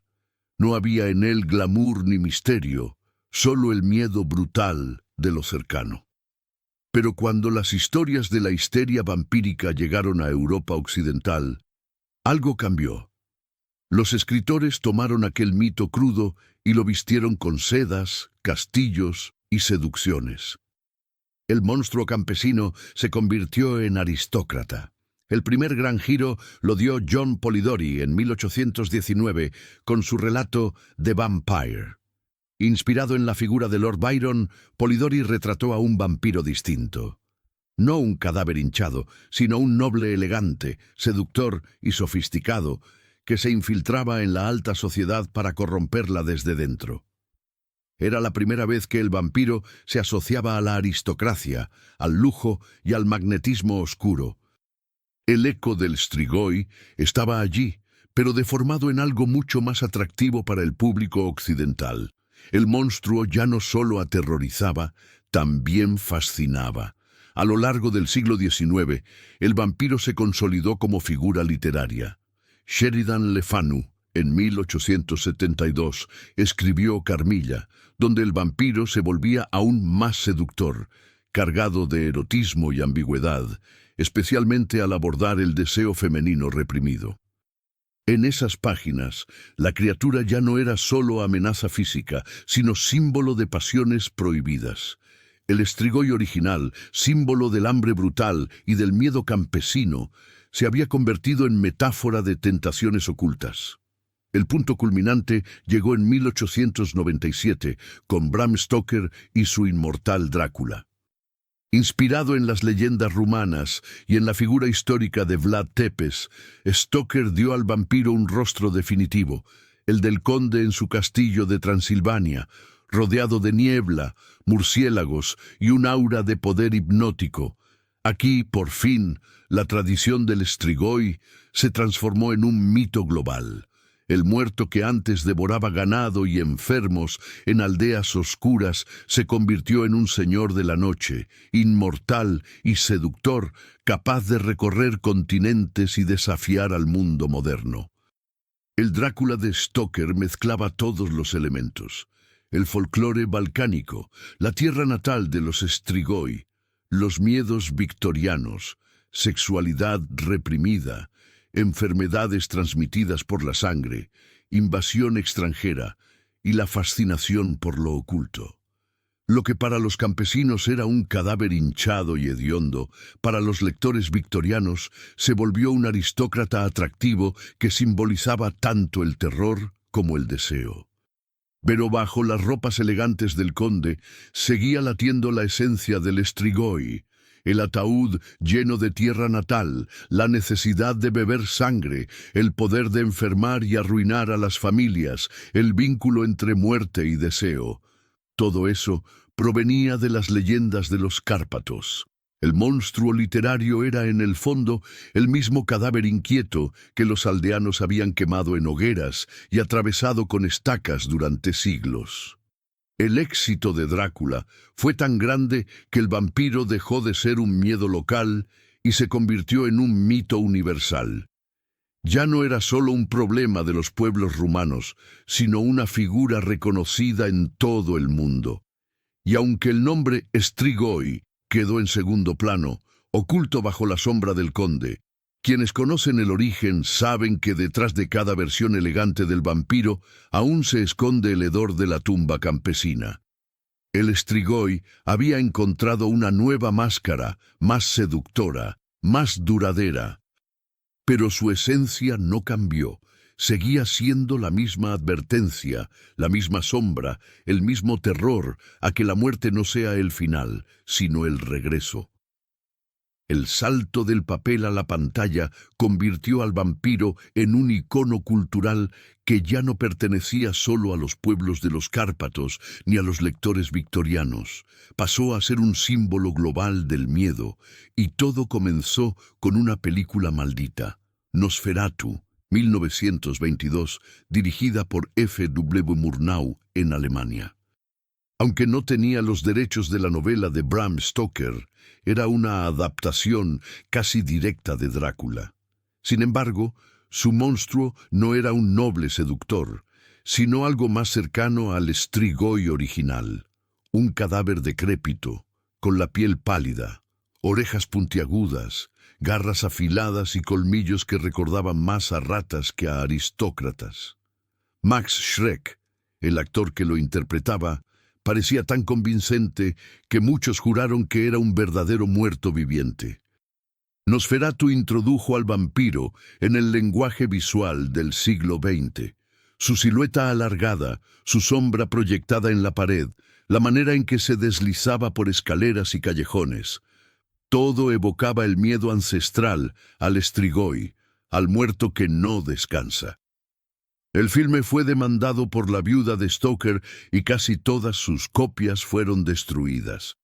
No había en él glamour ni misterio, solo el miedo brutal de lo cercano. Pero cuando las historias de la histeria vampírica llegaron a Europa occidental, algo cambió. Los escritores tomaron aquel mito crudo y lo vistieron con sedas, castillos y seducciones. El monstruo campesino se convirtió en aristócrata. El primer gran giro lo dio John Polidori en 1819 con su relato The Vampire. Inspirado en la figura de Lord Byron, Polidori retrató a un vampiro distinto. No un cadáver hinchado, sino un noble elegante, seductor y sofisticado, que se infiltraba en la alta sociedad para corromperla desde dentro. Era la primera vez que el vampiro se asociaba a la aristocracia, al lujo y al magnetismo oscuro. El eco del Strigoi estaba allí, pero deformado en algo mucho más atractivo para el público occidental. El monstruo ya no solo aterrorizaba, también fascinaba. A lo largo del siglo XIX, el vampiro se consolidó como figura literaria. Sheridan Le Fanu, en 1872, escribió Carmilla, donde el vampiro se volvía aún más seductor, cargado de erotismo y ambigüedad, especialmente al abordar el deseo femenino reprimido. En esas páginas, la criatura ya no era solo amenaza física, sino símbolo de pasiones prohibidas. El Strigoi original, símbolo del hambre brutal y del miedo campesino, se había convertido en metáfora de tentaciones ocultas. El punto culminante llegó en 1897 con Bram Stoker y su inmortal Drácula. Inspirado en las leyendas rumanas y en la figura histórica de Vlad Tepes, Stoker dio al vampiro un rostro definitivo, el del conde en su castillo de Transilvania, rodeado de niebla, murciélagos y un aura de poder hipnótico. Aquí, por fin, la tradición del Strigoi se transformó en un mito global. El muerto que antes devoraba ganado y enfermos en aldeas oscuras se convirtió en un señor de la noche, inmortal y seductor, capaz de recorrer continentes y desafiar al mundo moderno. El Drácula de Stoker mezclaba todos los elementos: el folclore balcánico, la tierra natal de los Strigoi, los miedos victorianos, sexualidad reprimida, enfermedades transmitidas por la sangre, invasión extranjera y la fascinación por lo oculto. Lo que para los campesinos era un cadáver hinchado y hediondo, para los lectores victorianos se volvió un aristócrata atractivo que simbolizaba tanto el terror como el deseo. Pero bajo las ropas elegantes del conde seguía latiendo la esencia del Strigoi, el ataúd lleno de tierra natal, la necesidad de beber sangre, el poder de enfermar y arruinar a las familias, el vínculo entre muerte y deseo. Todo eso provenía de las leyendas de los Cárpatos. El monstruo literario era, en el fondo, el mismo cadáver inquieto que los aldeanos habían quemado en hogueras y atravesado con estacas durante siglos. El éxito de Drácula fue tan grande que el vampiro dejó de ser un miedo local y se convirtió en un mito universal. Ya no era solo un problema de los pueblos rumanos, sino una figura reconocida en todo el mundo. Y aunque el nombre Strigoi quedó en segundo plano, oculto bajo la sombra del conde, quienes conocen el origen saben que detrás de cada versión elegante del vampiro aún se esconde el hedor de la tumba campesina. El Strigoi había encontrado una nueva máscara, más seductora, más duradera. Pero su esencia no cambió. Seguía siendo la misma advertencia, la misma sombra, el mismo terror a que la muerte no sea el final, sino el regreso. El salto del papel a la pantalla convirtió al vampiro en un icono cultural que ya no pertenecía solo a los pueblos de los Cárpatos ni a los lectores victorianos. Pasó a ser un símbolo global del miedo, y todo comenzó con una película maldita, Nosferatu, 1922, dirigida por F. W. Murnau en Alemania. Aunque no tenía los derechos de la novela de Bram Stoker, era una adaptación casi directa de Drácula. Sin embargo, su monstruo no era un noble seductor, sino algo más cercano al Strigoi original, un cadáver decrépito, con la piel pálida, orejas puntiagudas, garras afiladas y colmillos que recordaban más a ratas que a aristócratas. Max Schreck, el actor que lo interpretaba, parecía tan convincente que muchos juraron que era un verdadero muerto viviente. Nosferatu introdujo al vampiro en el lenguaje visual del siglo XX. Su silueta alargada, su sombra proyectada en la pared, la manera en que se deslizaba por escaleras y callejones. Todo evocaba el miedo ancestral al Strigoi, al muerto que no descansa. El filme fue demandado por la viuda de Stoker y casi todas sus copias fueron destruidas,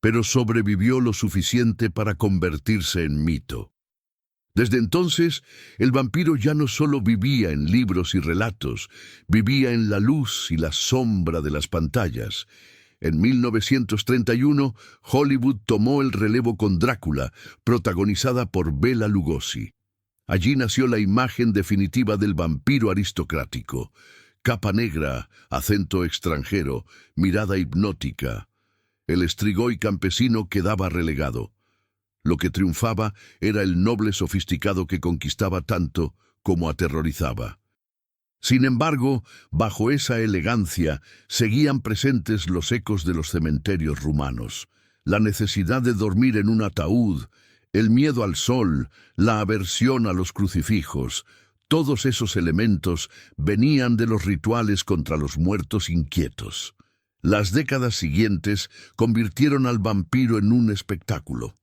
pero sobrevivió lo suficiente para convertirse en mito. Desde entonces, el vampiro ya no solo vivía en libros y relatos, vivía en la luz y la sombra de las pantallas. En 1931, Hollywood tomó el relevo con Drácula, protagonizada por Bela Lugosi. Allí nació la imagen definitiva del vampiro aristocrático. Capa negra, acento extranjero, mirada hipnótica. El Strigoi campesino quedaba relegado. Lo que triunfaba era el noble sofisticado que conquistaba tanto como aterrorizaba. Sin embargo, bajo esa elegancia seguían presentes los ecos de los cementerios rumanos. La necesidad de dormir en un ataúd, el miedo al sol, la aversión a los crucifijos, todos esos elementos venían de los rituales contra los muertos inquietos. Las décadas siguientes convirtieron al vampiro en un espectáculo.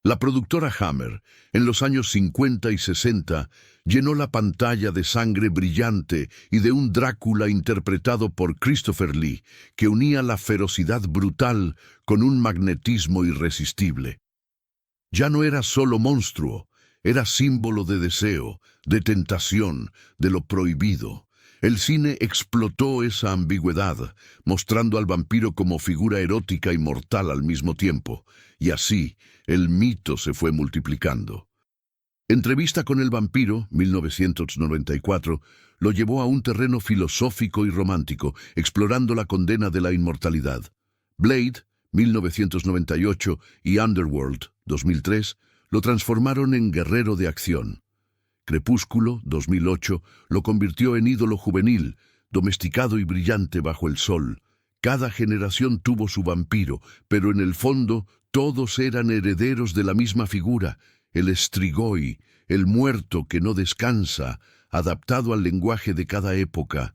La productora Hammer, en los años 50 y 60, llenó la pantalla de sangre brillante y de un Drácula interpretado por Christopher Lee, que unía la ferocidad brutal con un magnetismo irresistible. Ya no era solo monstruo, era símbolo de deseo, de tentación, de lo prohibido. El cine explotó esa ambigüedad, mostrando al vampiro como figura erótica y mortal al mismo tiempo, y así el mito se fue multiplicando. Entrevista con el vampiro, 1994, lo llevó a un terreno filosófico y romántico, explorando la condena de la inmortalidad. Blade, 1998, y Underworld, 2003, lo transformaron en guerrero de acción. Crepúsculo, 2008, lo convirtió en ídolo juvenil, domesticado y brillante bajo el sol. Cada generación tuvo su vampiro, pero en el fondo todos eran herederos de la misma figura, el Strigoi, el muerto que no descansa, adaptado al lenguaje de cada época.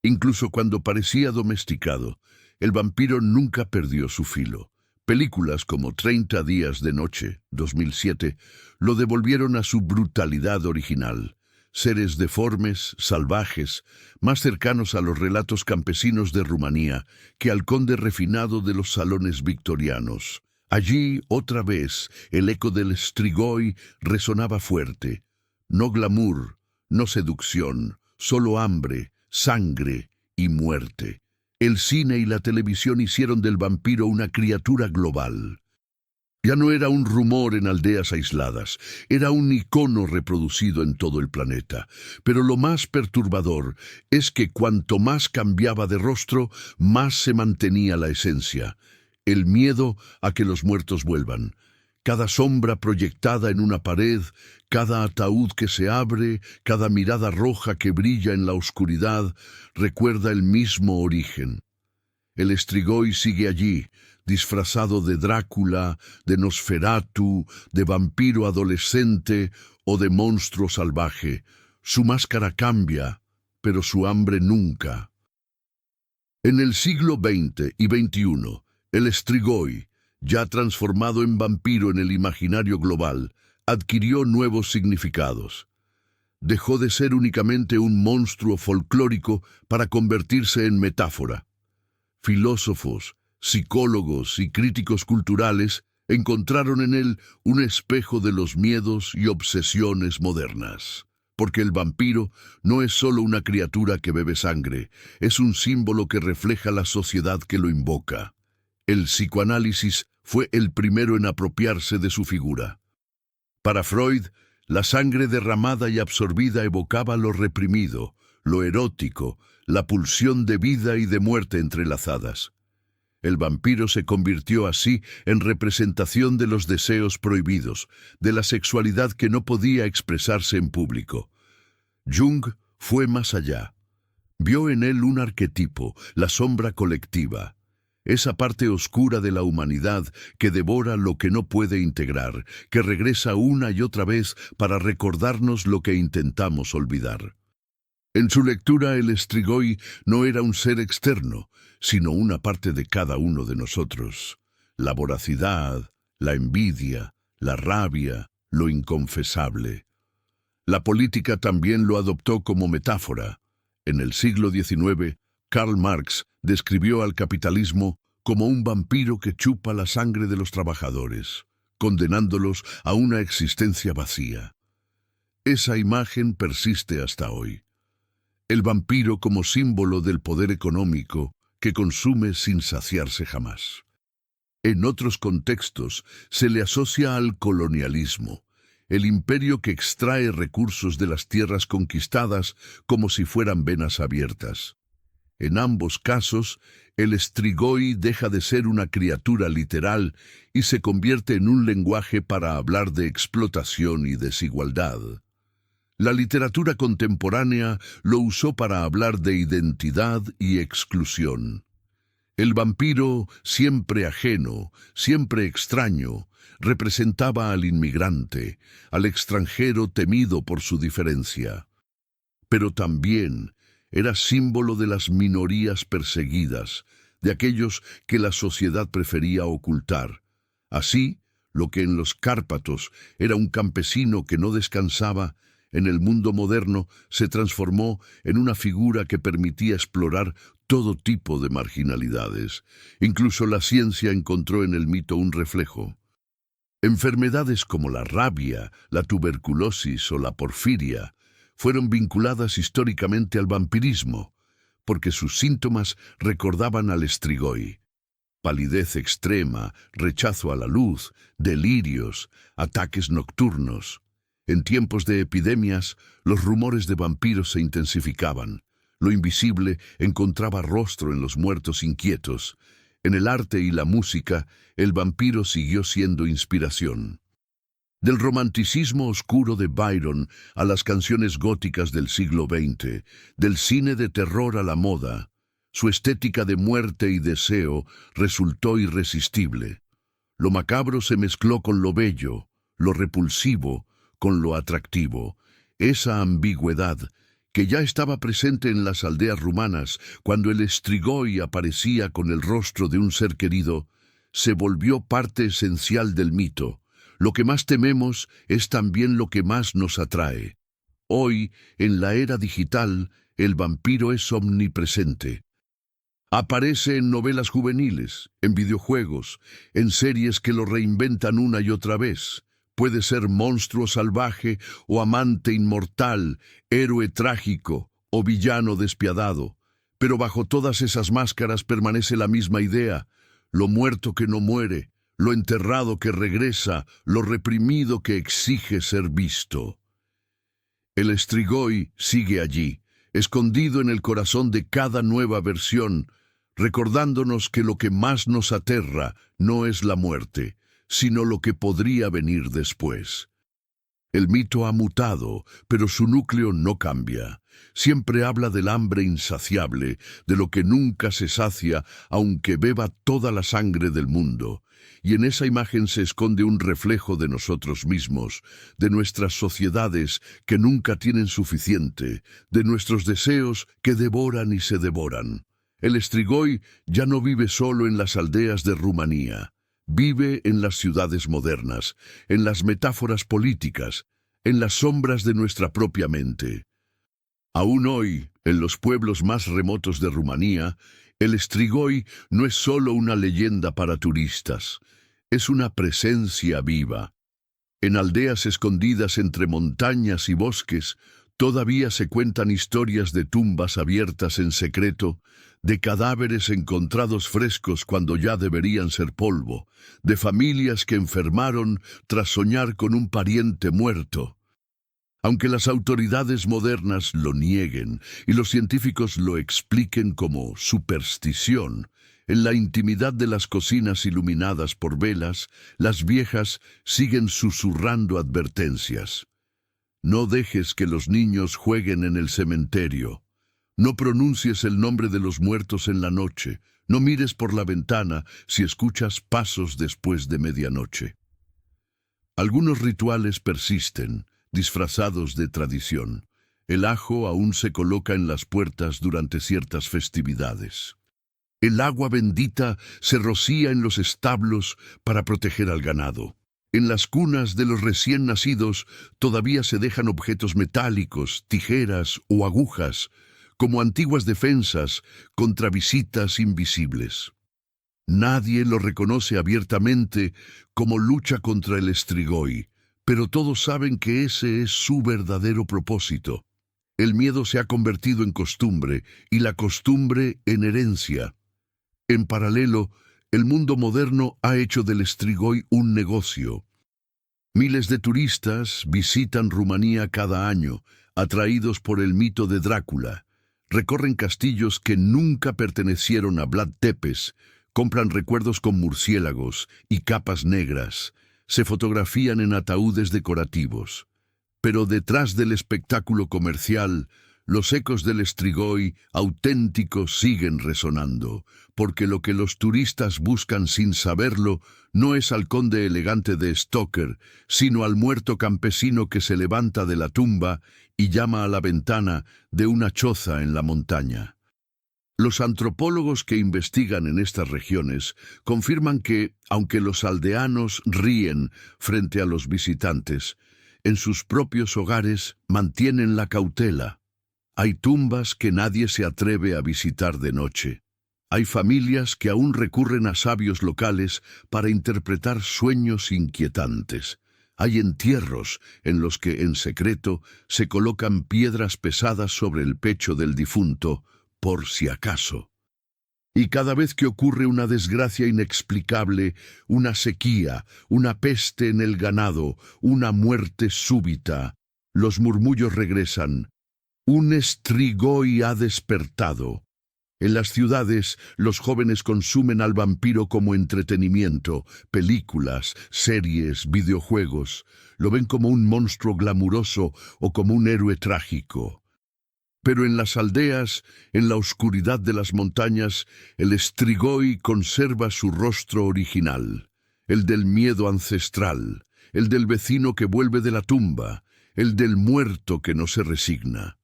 Incluso cuando parecía domesticado, el vampiro nunca perdió su filo. Películas como 30 días de noche, 2007, lo devolvieron a su brutalidad original. Seres deformes, salvajes, más cercanos a los relatos campesinos de Rumanía que al conde refinado de los salones victorianos. Allí, otra vez, el eco del Strigoi resonaba fuerte. No glamour, no seducción, solo hambre, sangre y muerte. El cine y la televisión hicieron del vampiro una criatura global. Ya no era un rumor en aldeas aisladas, era un icono reproducido en todo el planeta. Pero lo más perturbador es que cuanto más cambiaba de rostro, más se mantenía la esencia. El miedo a que los muertos vuelvan. Cada sombra proyectada en una pared, cada ataúd que se abre, cada mirada roja que brilla en la oscuridad, recuerda el mismo origen. El Strigoi sigue allí, disfrazado de Drácula, de Nosferatu, de vampiro adolescente o de monstruo salvaje. Su máscara cambia, pero su hambre nunca. En el siglo XX y XXI, el Strigoi, ya transformado en vampiro en el imaginario global, adquirió nuevos significados. Dejó de ser únicamente un monstruo folclórico para convertirse en metáfora. Filósofos, psicólogos y críticos culturales encontraron en él un espejo de los miedos y obsesiones modernas. Porque el vampiro no es solo una criatura que bebe sangre, es un símbolo que refleja la sociedad que lo invoca. El psicoanálisis fue el primero en apropiarse de su figura. Para Freud, la sangre derramada y absorbida evocaba lo reprimido, lo erótico, la pulsión de vida y de muerte entrelazadas. El vampiro se convirtió así en representación de los deseos prohibidos, de la sexualidad que no podía expresarse en público. Jung fue más allá. Vio en él un arquetipo, la sombra colectiva, esa parte oscura de la humanidad que devora lo que no puede integrar, que regresa una y otra vez para recordarnos lo que intentamos olvidar. En su lectura, el Strigoi no era un ser externo, sino una parte de cada uno de nosotros. La voracidad, la envidia, la rabia, lo inconfesable. La política también lo adoptó como metáfora. En el siglo XIX, Karl Marx describió al capitalismo como un vampiro que chupa la sangre de los trabajadores, condenándolos a una existencia vacía. Esa imagen persiste hasta hoy. El vampiro como símbolo del poder económico que consume sin saciarse jamás. En otros contextos se le asocia al colonialismo, el imperio que extrae recursos de las tierras conquistadas como si fueran venas abiertas. En ambos casos, el Strigoi deja de ser una criatura literal y se convierte en un lenguaje para hablar de explotación y desigualdad. La literatura contemporánea lo usó para hablar de identidad y exclusión. El vampiro, siempre ajeno, siempre extraño, representaba al inmigrante, al extranjero temido por su diferencia. Pero también era símbolo de las minorías perseguidas, de aquellos que la sociedad prefería ocultar. Así, lo que en los Cárpatos era un campesino que no descansaba, en el mundo moderno se transformó en una figura que permitía explorar todo tipo de marginalidades. Incluso la ciencia encontró en el mito un reflejo. Enfermedades como la rabia, la tuberculosis o la porfiria fueron vinculadas históricamente al vampirismo, porque sus síntomas recordaban al Strigoi. Palidez extrema, rechazo a la luz, delirios, ataques nocturnos. En tiempos de epidemias, los rumores de vampiros se intensificaban. Lo invisible encontraba rostro en los muertos inquietos. En el arte y la música, el vampiro siguió siendo inspiración. Del romanticismo oscuro de Byron a las canciones góticas del siglo XX, del cine de terror a la moda, su estética de muerte y deseo resultó irresistible. Lo macabro se mezcló con lo bello, lo repulsivo con lo atractivo. Esa ambigüedad, que ya estaba presente en las aldeas rumanas cuando el Strigoi aparecía con el rostro de un ser querido, se volvió parte esencial del mito. Lo que más tememos es también lo que más nos atrae. Hoy, en la era digital, el vampiro es omnipresente. Aparece en novelas juveniles, en videojuegos, en series que lo reinventan una y otra vez. Puede ser monstruo salvaje o amante inmortal, héroe trágico o villano despiadado. Pero bajo todas esas máscaras permanece la misma idea: lo muerto que no muere, lo enterrado que regresa, lo reprimido que exige ser visto. El Strigoi sigue allí, escondido en el corazón de cada nueva versión, recordándonos que lo que más nos aterra no es la muerte, sino lo que podría venir después. El mito ha mutado, pero su núcleo no cambia. Siempre habla del hambre insaciable, de lo que nunca se sacia, aunque beba toda la sangre del mundo. Y en esa imagen se esconde un reflejo de nosotros mismos, de nuestras sociedades que nunca tienen suficiente, de nuestros deseos que devoran y se devoran. El Strigoi ya no vive solo en las aldeas de Rumanía. Vive en las ciudades modernas, en las metáforas políticas, en las sombras de nuestra propia mente. Aún hoy, en los pueblos más remotos de Rumanía, el Strigoi no es solo una leyenda para turistas, es una presencia viva. En aldeas escondidas entre montañas y bosques, todavía se cuentan historias de tumbas abiertas en secreto, de cadáveres encontrados frescos cuando ya deberían ser polvo, de familias que enfermaron tras soñar con un pariente muerto. Aunque las autoridades modernas lo nieguen y los científicos lo expliquen como superstición, en la intimidad de las cocinas iluminadas por velas, las viejas siguen susurrando advertencias. No dejes que los niños jueguen en el cementerio. No pronuncies el nombre de los muertos en la noche. No mires por la ventana si escuchas pasos después de medianoche. Algunos rituales persisten, disfrazados de tradición. El ajo aún se coloca en las puertas durante ciertas festividades. El agua bendita se rocía en los establos para proteger al ganado. En las cunas de los recién nacidos todavía se dejan objetos metálicos, tijeras o agujas, como antiguas defensas contra visitas invisibles. Nadie lo reconoce abiertamente como lucha contra el Strigoi, pero todos saben que ese es su verdadero propósito. El miedo se ha convertido en costumbre y la costumbre en herencia. En paralelo, el mundo moderno ha hecho del Strigoi un negocio. Miles de turistas visitan Rumanía cada año, atraídos por el mito de Drácula. Recorren castillos que nunca pertenecieron a Vlad Tepes, compran recuerdos con murciélagos y capas negras, se fotografían en ataúdes decorativos. Pero detrás del espectáculo comercial, los ecos del Strigoi auténtico siguen resonando, porque lo que los turistas buscan sin saberlo no es al conde elegante de Stoker, sino al muerto campesino que se levanta de la tumba y llama a la ventana de una choza en la montaña. Los antropólogos que investigan en estas regiones confirman que, aunque los aldeanos ríen frente a los visitantes, en sus propios hogares mantienen la cautela. Hay tumbas que nadie se atreve a visitar de noche. Hay familias que aún recurren a sabios locales para interpretar sueños inquietantes. Hay entierros en los que, en secreto, se colocan piedras pesadas sobre el pecho del difunto, por si acaso. Y cada vez que ocurre una desgracia inexplicable, una sequía, una peste en el ganado, una muerte súbita, los murmullos regresan. Un Strigoi ha despertado. En las ciudades, los jóvenes consumen al vampiro como entretenimiento, películas, series, videojuegos. Lo ven como un monstruo glamuroso o como un héroe trágico. Pero en las aldeas, en la oscuridad de las montañas, el Strigoi conserva su rostro original, el del miedo ancestral, el del vecino que vuelve de la tumba, el del muerto que no se resigna.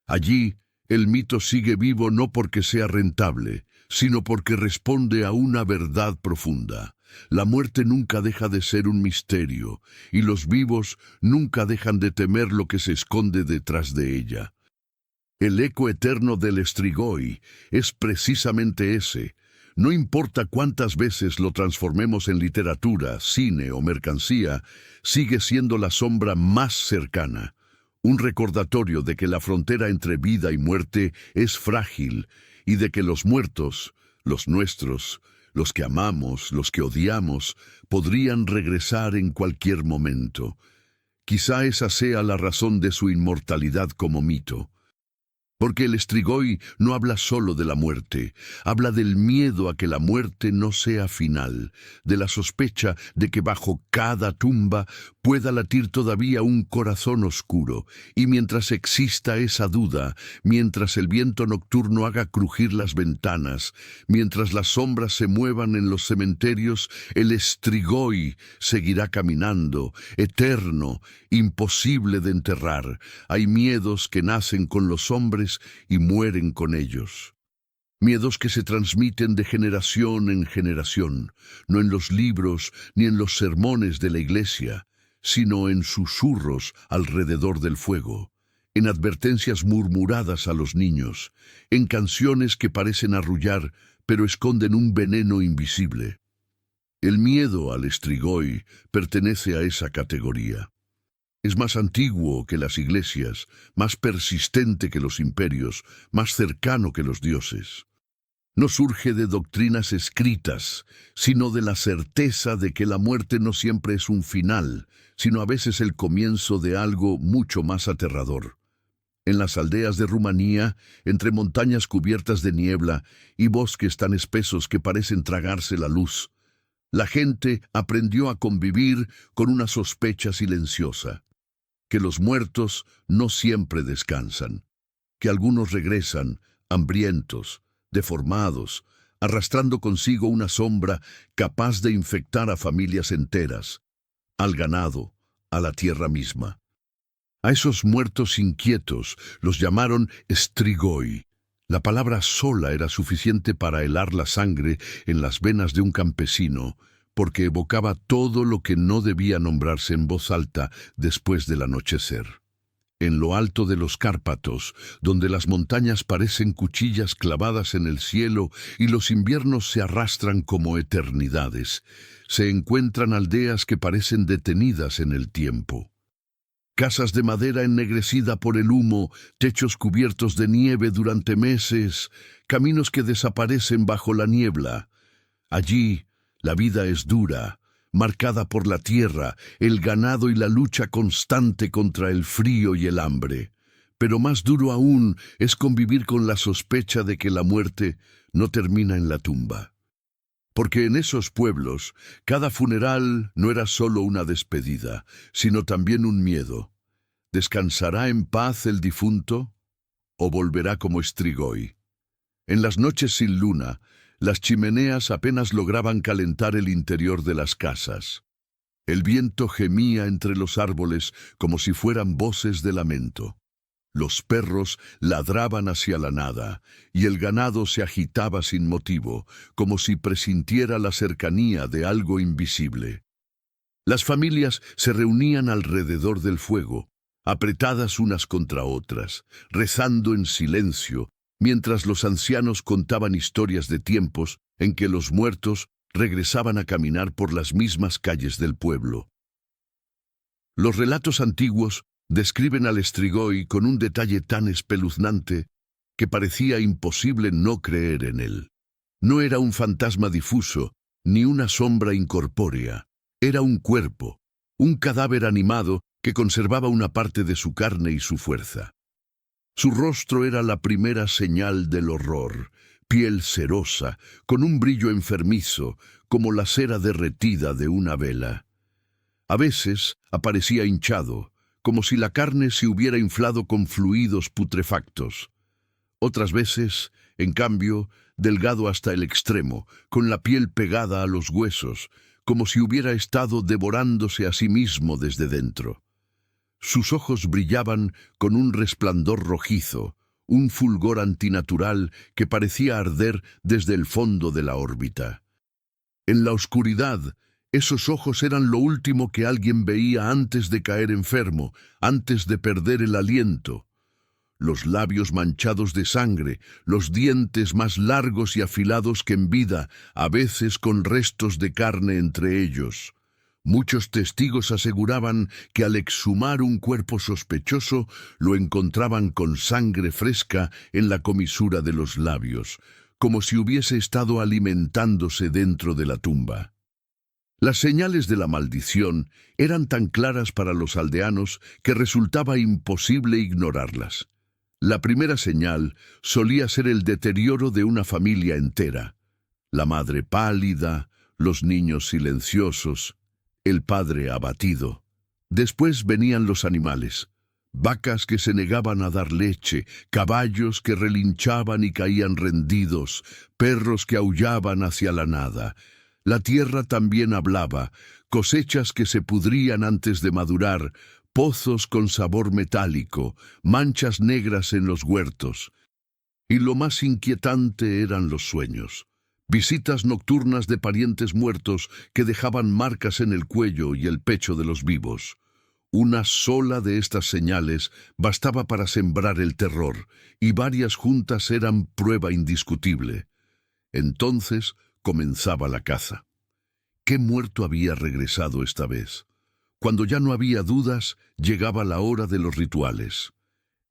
Allí, el mito sigue vivo no porque sea rentable, sino porque responde a una verdad profunda. La muerte nunca deja de ser un misterio, y los vivos nunca dejan de temer lo que se esconde detrás de ella. El eco eterno del Strigoi es precisamente ese. No importa cuántas veces lo transformemos en literatura, cine o mercancía, sigue siendo la sombra más cercana. Un recordatorio de que la frontera entre vida y muerte es frágil y de que los muertos, los nuestros, los que amamos, los que odiamos, podrían regresar en cualquier momento. Quizá esa sea la razón de su inmortalidad como mito. Porque el Strigoi no habla solo de la muerte, habla del miedo a que la muerte no sea final, de la sospecha de que bajo cada tumba pueda latir todavía un corazón oscuro, y mientras exista esa duda, mientras el viento nocturno haga crujir las ventanas, mientras las sombras se muevan en los cementerios, el Strigoi seguirá caminando, eterno, imposible de enterrar. Hay miedos que nacen con los hombres y mueren con ellos. Miedos que se transmiten de generación en generación, no en los libros ni en los sermones de la iglesia, sino en susurros alrededor del fuego, en advertencias murmuradas a los niños, en canciones que parecen arrullar, pero esconden un veneno invisible. El miedo al Strigoi pertenece a esa categoría. Es más antiguo que las iglesias, más persistente que los imperios, más cercano que los dioses. No surge de doctrinas escritas, sino de la certeza de que la muerte no siempre es un final, sino a veces el comienzo de algo mucho más aterrador. En las aldeas de Rumanía, entre montañas cubiertas de niebla y bosques tan espesos que parecen tragarse la luz, la gente aprendió a convivir con una sospecha silenciosa, que los muertos no siempre descansan, que algunos regresan hambrientos, deformados, arrastrando consigo una sombra capaz de infectar a familias enteras, al ganado, a la tierra misma. A esos muertos inquietos los llamaron Strigoi. La palabra sola era suficiente para helar la sangre en las venas de un campesino, porque evocaba todo lo que no debía nombrarse en voz alta después del anochecer. En lo alto de los Cárpatos, donde las montañas parecen cuchillas clavadas en el cielo y los inviernos se arrastran como eternidades, se encuentran aldeas que parecen detenidas en el tiempo. Casas de madera ennegrecida por el humo, techos cubiertos de nieve durante meses, caminos que desaparecen bajo la niebla. Allí, la vida es dura, marcada por la tierra, el ganado y la lucha constante contra el frío y el hambre. Pero más duro aún es convivir con la sospecha de que la muerte no termina en la tumba. Porque en esos pueblos, cada funeral no era solo una despedida, sino también un miedo. ¿Descansará en paz el difunto o volverá como Strigoi? En las noches sin luna, las chimeneas apenas lograban calentar el interior de las casas. El viento gemía entre los árboles como si fueran voces de lamento. Los perros ladraban hacia la nada, y el ganado se agitaba sin motivo, como si presintiera la cercanía de algo invisible. Las familias se reunían alrededor del fuego, apretadas unas contra otras, rezando en silencio, mientras los ancianos contaban historias de tiempos en que los muertos regresaban a caminar por las mismas calles del pueblo. Los relatos antiguos describen al Strigoi con un detalle tan espeluznante que parecía imposible no creer en él. No era un fantasma difuso, ni una sombra incorpórea. Era un cuerpo, un cadáver animado que conservaba una parte de su carne y su fuerza. Su rostro era la primera señal del horror, piel cerosa, con un brillo enfermizo, como la cera derretida de una vela. A veces aparecía hinchado, como si la carne se hubiera inflado con fluidos putrefactos. Otras veces, en cambio, delgado hasta el extremo, con la piel pegada a los huesos, como si hubiera estado devorándose a sí mismo desde dentro. Sus ojos brillaban con un resplandor rojizo, un fulgor antinatural que parecía arder desde el fondo de la órbita. En la oscuridad, esos ojos eran lo último que alguien veía antes de caer enfermo, antes de perder el aliento. Los labios manchados de sangre, los dientes más largos y afilados que en vida, a veces con restos de carne entre ellos. Muchos testigos aseguraban que al exhumar un cuerpo sospechoso, lo encontraban con sangre fresca en la comisura de los labios, como si hubiese estado alimentándose dentro de la tumba. Las señales de la maldición eran tan claras para los aldeanos que resultaba imposible ignorarlas. La primera señal solía ser el deterioro de una familia entera. La madre pálida, los niños silenciosos, el padre abatido. Después venían los animales. Vacas que se negaban a dar leche, caballos que relinchaban y caían rendidos, perros que aullaban hacia la nada. La tierra también hablaba, cosechas que se pudrían antes de madurar, pozos con sabor metálico, manchas negras en los huertos. Y lo más inquietante eran los sueños. Visitas nocturnas de parientes muertos que dejaban marcas en el cuello y el pecho de los vivos. Una sola de estas señales bastaba para sembrar el terror, y varias juntas eran prueba indiscutible. Entonces comenzaba la caza. ¿Qué muerto había regresado esta vez? Cuando ya no había dudas, llegaba la hora de los rituales.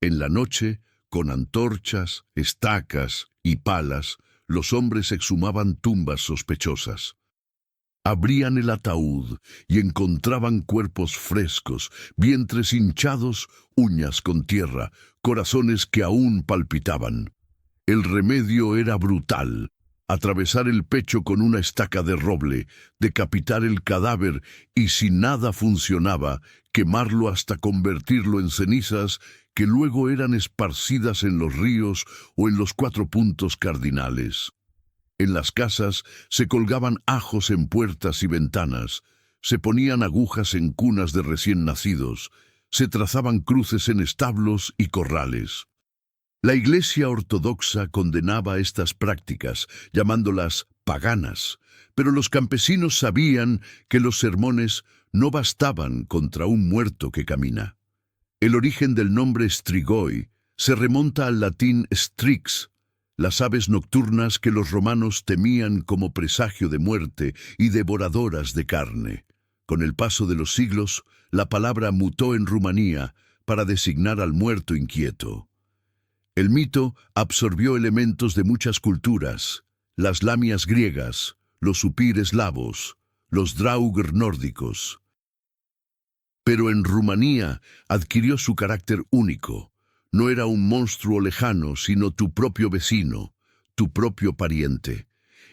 En la noche, con antorchas, estacas y palas, los hombres exhumaban tumbas sospechosas. Abrían el ataúd y encontraban cuerpos frescos, vientres hinchados, uñas con tierra, corazones que aún palpitaban. El remedio era brutal: atravesar el pecho con una estaca de roble, decapitar el cadáver y, si nada funcionaba, quemarlo hasta convertirlo en cenizas que luego eran esparcidas en los ríos o en los 4 puntos cardinales. En las casas se colgaban ajos en puertas y ventanas, se ponían agujas en cunas de recién nacidos, se trazaban cruces en establos y corrales. La Iglesia ortodoxa condenaba estas prácticas, llamándolas paganas, pero los campesinos sabían que los sermones no bastaban contra un muerto que camina. El origen del nombre strigoi se remonta al latín strix, las aves nocturnas que los romanos temían como presagio de muerte y devoradoras de carne. Con el paso de los siglos, la palabra mutó en Rumanía para designar al muerto inquieto. El mito absorbió elementos de muchas culturas: las lamias griegas, los upir eslavos, los draugr nórdicos. Pero en Rumanía adquirió su carácter único. No era un monstruo lejano, sino tu propio vecino, tu propio pariente.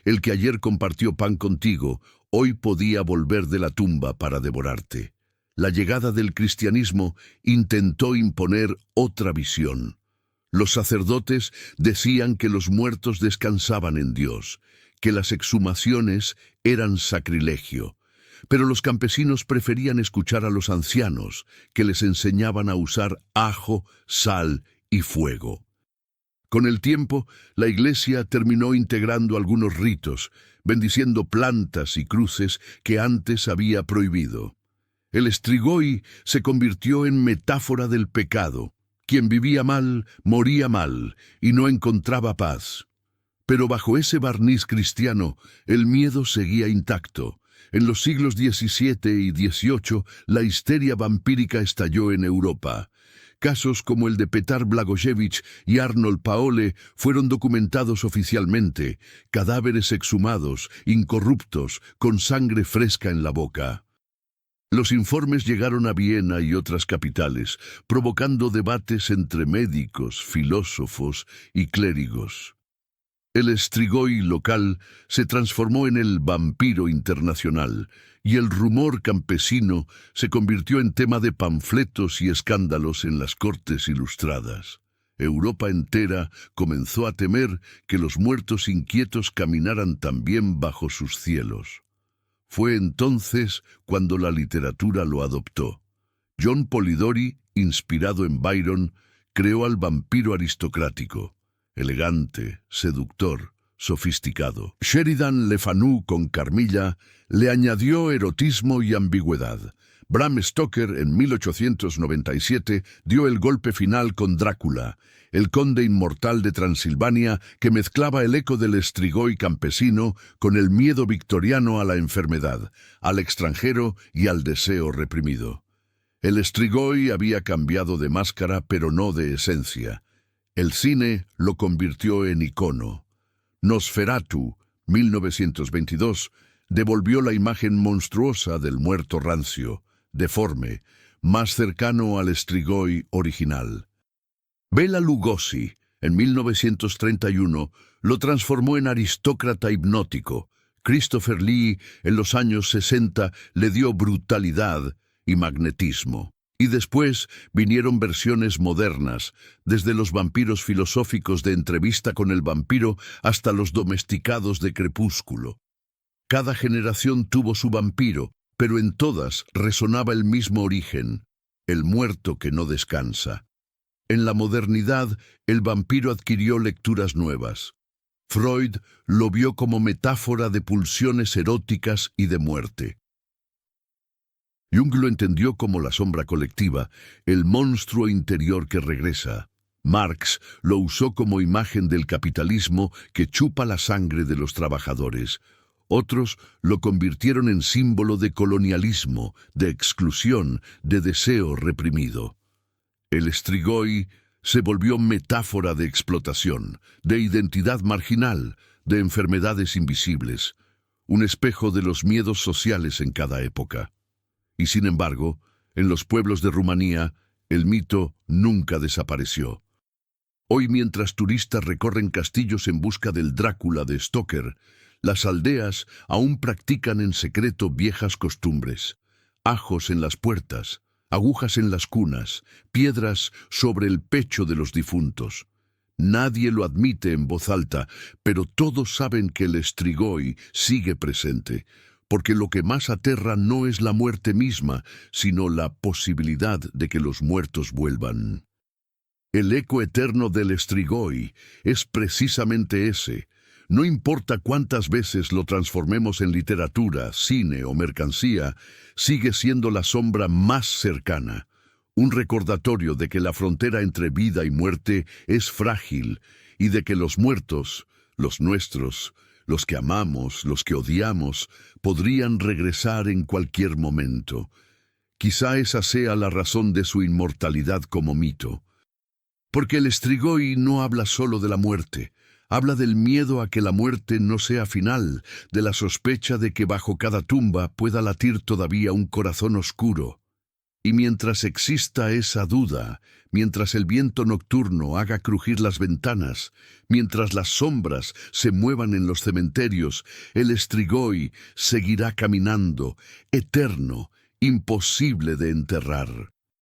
El que ayer compartió pan contigo, hoy podía volver de la tumba para devorarte. La llegada del cristianismo intentó imponer otra visión. Los sacerdotes decían que los muertos descansaban en Dios, que las exhumaciones eran sacrilegio. Pero los campesinos preferían escuchar a los ancianos, que les enseñaban a usar ajo, sal y fuego. Con el tiempo, la Iglesia terminó integrando algunos ritos, bendiciendo plantas y cruces que antes había prohibido. El strigoi se convirtió en metáfora del pecado. Quien vivía mal, moría mal, y no encontraba paz. Pero bajo ese barniz cristiano, el miedo seguía intacto. En los siglos XVII y XVIII, la histeria vampírica estalló en Europa. Casos como el de Petar Blagojevich y Arnold Paole fueron documentados oficialmente: cadáveres exhumados, incorruptos, con sangre fresca en la boca. Los informes llegaron a Viena y otras capitales, provocando debates entre médicos, filósofos y clérigos. El strigoi local se transformó en el vampiro internacional, y el rumor campesino se convirtió en tema de panfletos y escándalos en las cortes ilustradas. Europa entera comenzó a temer que los muertos inquietos caminaran también bajo sus cielos. Fue entonces cuando la literatura lo adoptó. John Polidori, inspirado en Byron, creó al vampiro aristocrático: elegante, seductor, sofisticado. Sheridan Le Fanu, con Carmilla, le añadió erotismo y ambigüedad. Bram Stoker, en 1897, dio el golpe final con Drácula, el conde inmortal de Transilvania, que mezclaba el eco del strigoi campesino con el miedo victoriano a la enfermedad, al extranjero y al deseo reprimido. El strigoi había cambiado de máscara, pero no de esencia. El cine lo convirtió en icono. Nosferatu, 1922, devolvió la imagen monstruosa del muerto rancio, deforme, más cercano al strigoi original. Bela Lugosi, en 1931, lo transformó en aristócrata hipnótico. Christopher Lee, en los años 60, le dio brutalidad y magnetismo. Y después vinieron versiones modernas, desde los vampiros filosóficos de Entrevista con el vampiro hasta los domesticados de Crepúsculo. Cada generación tuvo su vampiro, pero en todas resonaba el mismo origen: el muerto que no descansa. En la modernidad, el vampiro adquirió lecturas nuevas. Freud lo vio como metáfora de pulsiones eróticas y de muerte. Jung lo entendió como la sombra colectiva, el monstruo interior que regresa. Marx lo usó como imagen del capitalismo que chupa la sangre de los trabajadores. Otros lo convirtieron en símbolo de colonialismo, de exclusión, de deseo reprimido. El Strigoi se volvió metáfora de explotación, de identidad marginal, de enfermedades invisibles, un espejo de los miedos sociales en cada época. Y sin embargo, en los pueblos de Rumanía, el mito nunca desapareció. Hoy, mientras turistas recorren castillos en busca del Drácula de Stoker, las aldeas aún practican en secreto viejas costumbres. Ajos en las puertas, agujas en las cunas, piedras sobre el pecho de los difuntos. Nadie lo admite en voz alta, pero todos saben que el Strigoi sigue presente, porque lo que más aterra no es la muerte misma, sino la posibilidad de que los muertos vuelvan. El eco eterno del Strigoi es precisamente ese. No importa cuántas veces lo transformemos en literatura, cine o mercancía, sigue siendo la sombra más cercana. Un recordatorio de que la frontera entre vida y muerte es frágil y de que los muertos, los nuestros, los que amamos, los que odiamos, podrían regresar en cualquier momento. Quizá esa sea la razón de su inmortalidad como mito. Porque el Strigoi no habla solo de la muerte, habla del miedo a que la muerte no sea final, de la sospecha de que bajo cada tumba pueda latir todavía un corazón oscuro. Y mientras exista esa duda, mientras el viento nocturno haga crujir las ventanas, mientras las sombras se muevan en los cementerios, el Strigoi seguirá caminando, eterno, imposible de enterrar.